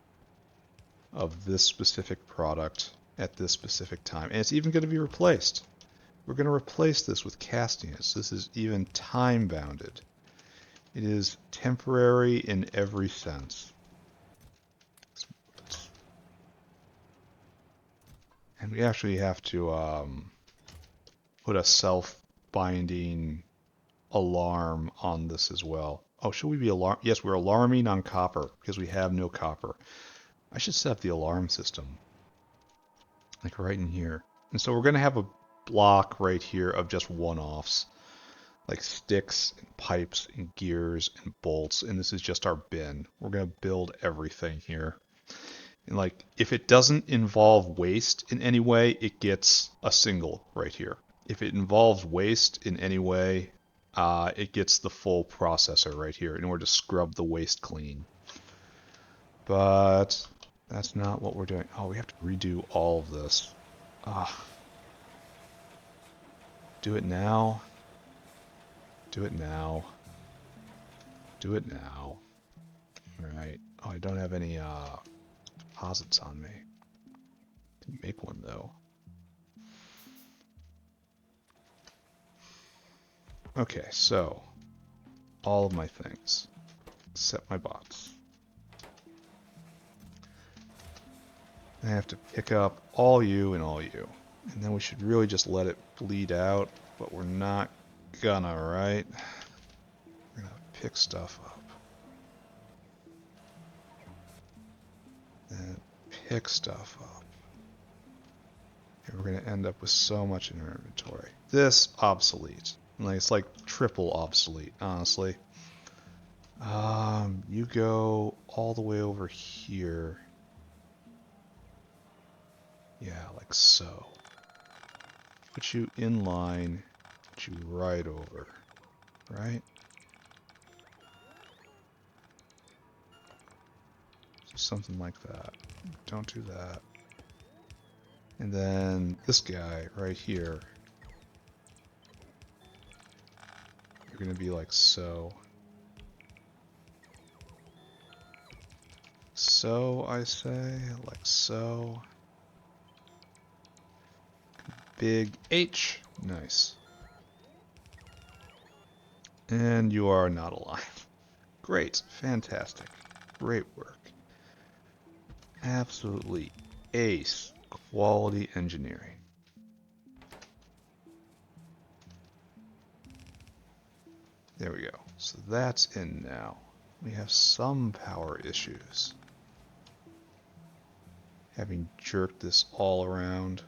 of this specific product at this specific time. And it's even going to be replaced. We're going to replace this with casting it. So this is even time-bounded. It is temporary in every sense. And we actually have to put a self-binding alarm on this as well. Oh, should we be alarm? Yes, we're alarming on copper because we have no copper. I should set up the alarm system, like right in here. And so we're going to have a block right here of just one-offs, like sticks and pipes and gears and bolts. And this is just our bin. We're going to build everything here. And like, if it doesn't involve waste in any way, it gets a single right here. If it involves waste in any way, it gets the full processor right here in order to scrub the waste clean. But that's not what we're doing. Oh, we have to redo all of this. Do it now. Do it now. Do it now. Alright. Oh, I don't have any deposits on me. Can make one though. Okay, so all of my things, except my bots. I have to pick up all you and all you. And then we should really just let it bleed out, but we're not gonna, right? We're gonna pick stuff up. And pick stuff up. And we're gonna end up with so much in our inventory. This, obsolete. Like, it's like triple obsolete, honestly. You go all the way over here. Yeah, like so. Put you in line, put you right over, right? So something like that. Don't do that. And then this guy right here. You're gonna be like so. So, I say, like so. Big H. Nice. And you are not alive. Great. Fantastic. Great work. Absolutely ace. Quality engineering. There we go. So that's in now. We have some power issues. Having jerked this all around.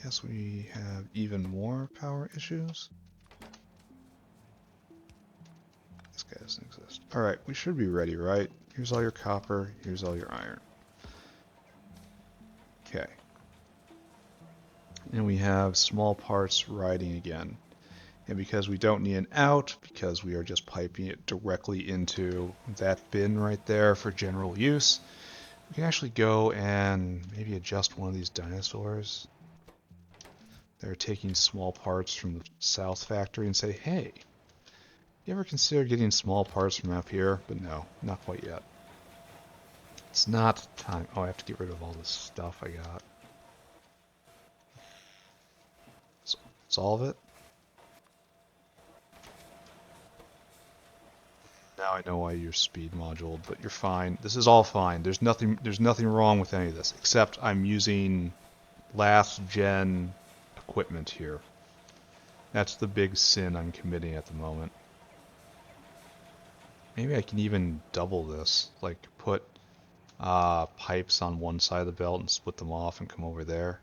Guess we have even more power issues. This guy doesn't exist. Alright, we should be ready, right? Here's all your copper, here's all your iron. Okay. And we have small parts riding again. And because we don't need an out, because we are just piping it directly into that bin right there for general use, we can actually go and maybe adjust one of these dinosaurs. They're taking small parts from the south factory and say, hey, you ever consider getting small parts from up here? But no, not quite yet. It's not time. Oh, I have to get rid of all this stuff I got. Solve it. Now I know why you're speed moduled, but you're fine. This is all fine. There's nothing wrong with any of this, except I'm using last gen equipment here. That's the big sin I'm committing at the moment. Maybe I can even double this, like put pipes on one side of the belt and split them off and come over there.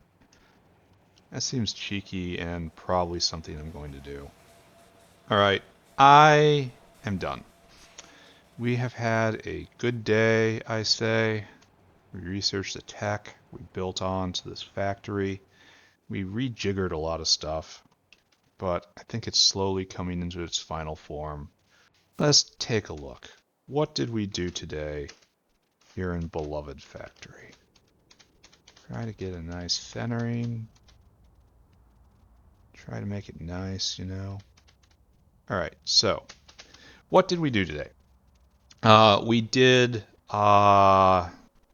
That seems cheeky and probably something I'm going to do. Alright, I am done. We have had a good day, I say. We researched the tech, we built on to this factory, we rejiggered a lot of stuff, but I think it's slowly coming into its final form. Let's take a look. What did we do today here in Beloved Factory? Try to get a nice centering. Try to make it nice, you know. Alright, so what did we do today? We did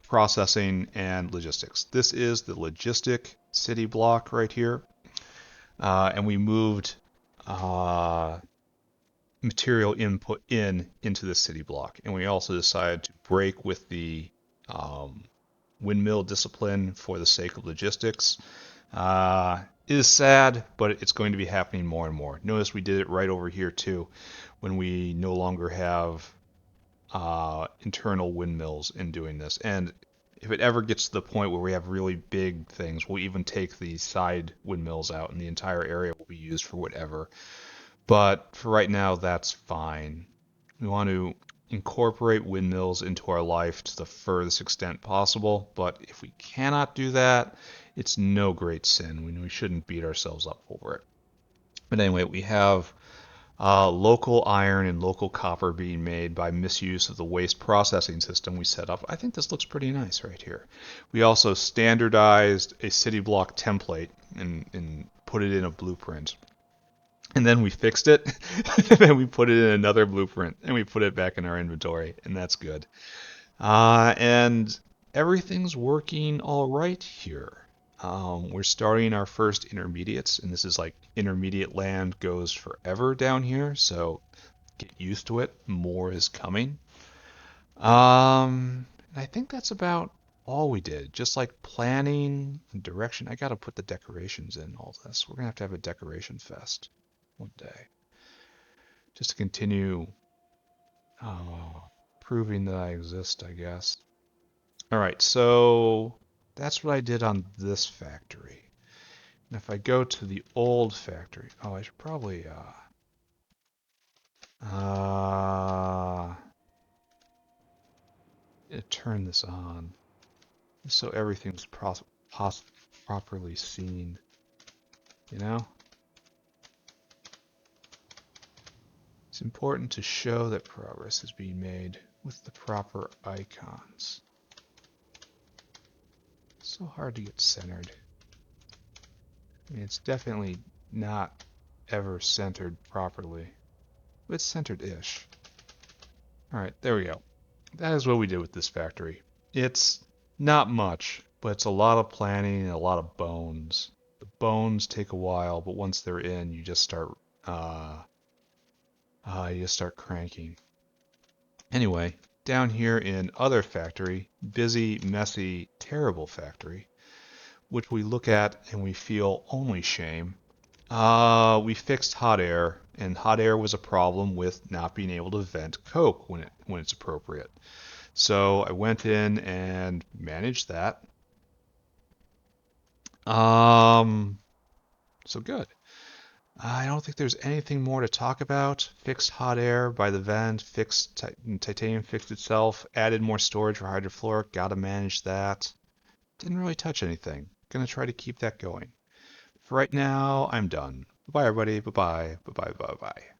processing and logistics. This is the logistic city block right here. And we moved material input into the city block. And we also decided to break with the windmill discipline for the sake of logistics. It is sad, but it's going to be happening more and more. Notice we did it right over here too, when we no longer have internal windmills in doing this. And if it ever gets to the point where we have really big things, we'll even take the side windmills out and the entire area will be used for whatever. But for right now, that's fine. We want to incorporate windmills into our life to the furthest extent possible, but if we cannot do that, it's no great sin. We shouldn't beat ourselves up over it. But anyway, we have local iron and local copper being made by misuse of the waste processing system we set up. I think this looks pretty nice right here. We also standardized a city block template and put it in a blueprint. And then we fixed it, and then we put it in another blueprint, and we put it back in our inventory, and that's good. And everything's working all right here. We're starting our first intermediates, and this is like intermediate land goes forever down here, so get used to it. More is coming. I think that's about all we did. Just like planning and direction. I gotta put the decorations in all this. We're gonna have to have a decoration fest one day, just to continue proving that I exist, I guess. All right, so that's what I did on this factory. And if I go to the old factory, oh, I should probably turn this on so everything's properly seen. You know, it's important to show that progress is being made with the proper icons. It's so hard to get centered. I mean, it's definitely not ever centered properly, but it's centered-ish. Alright, there we go. That is what we did with this factory. It's not much, but it's a lot of planning and a lot of bones. The bones take a while, but once they're in, you just start cranking. Anyway, down here in other factory, busy, messy, terrible factory, which we look at and we feel only shame. We fixed hot air, and hot air was a problem with not being able to vent Coke when it's appropriate. So I went in and managed that. So good. I don't think there's anything more to talk about. Fixed hot air by the vent, fixed titanium fixed itself, added more storage for hydrofluoric, gotta manage that. Didn't really touch anything. Gonna try to keep that going. For right now, I'm done. Bye, everybody. Bye-bye. Bye-bye. Bye-bye.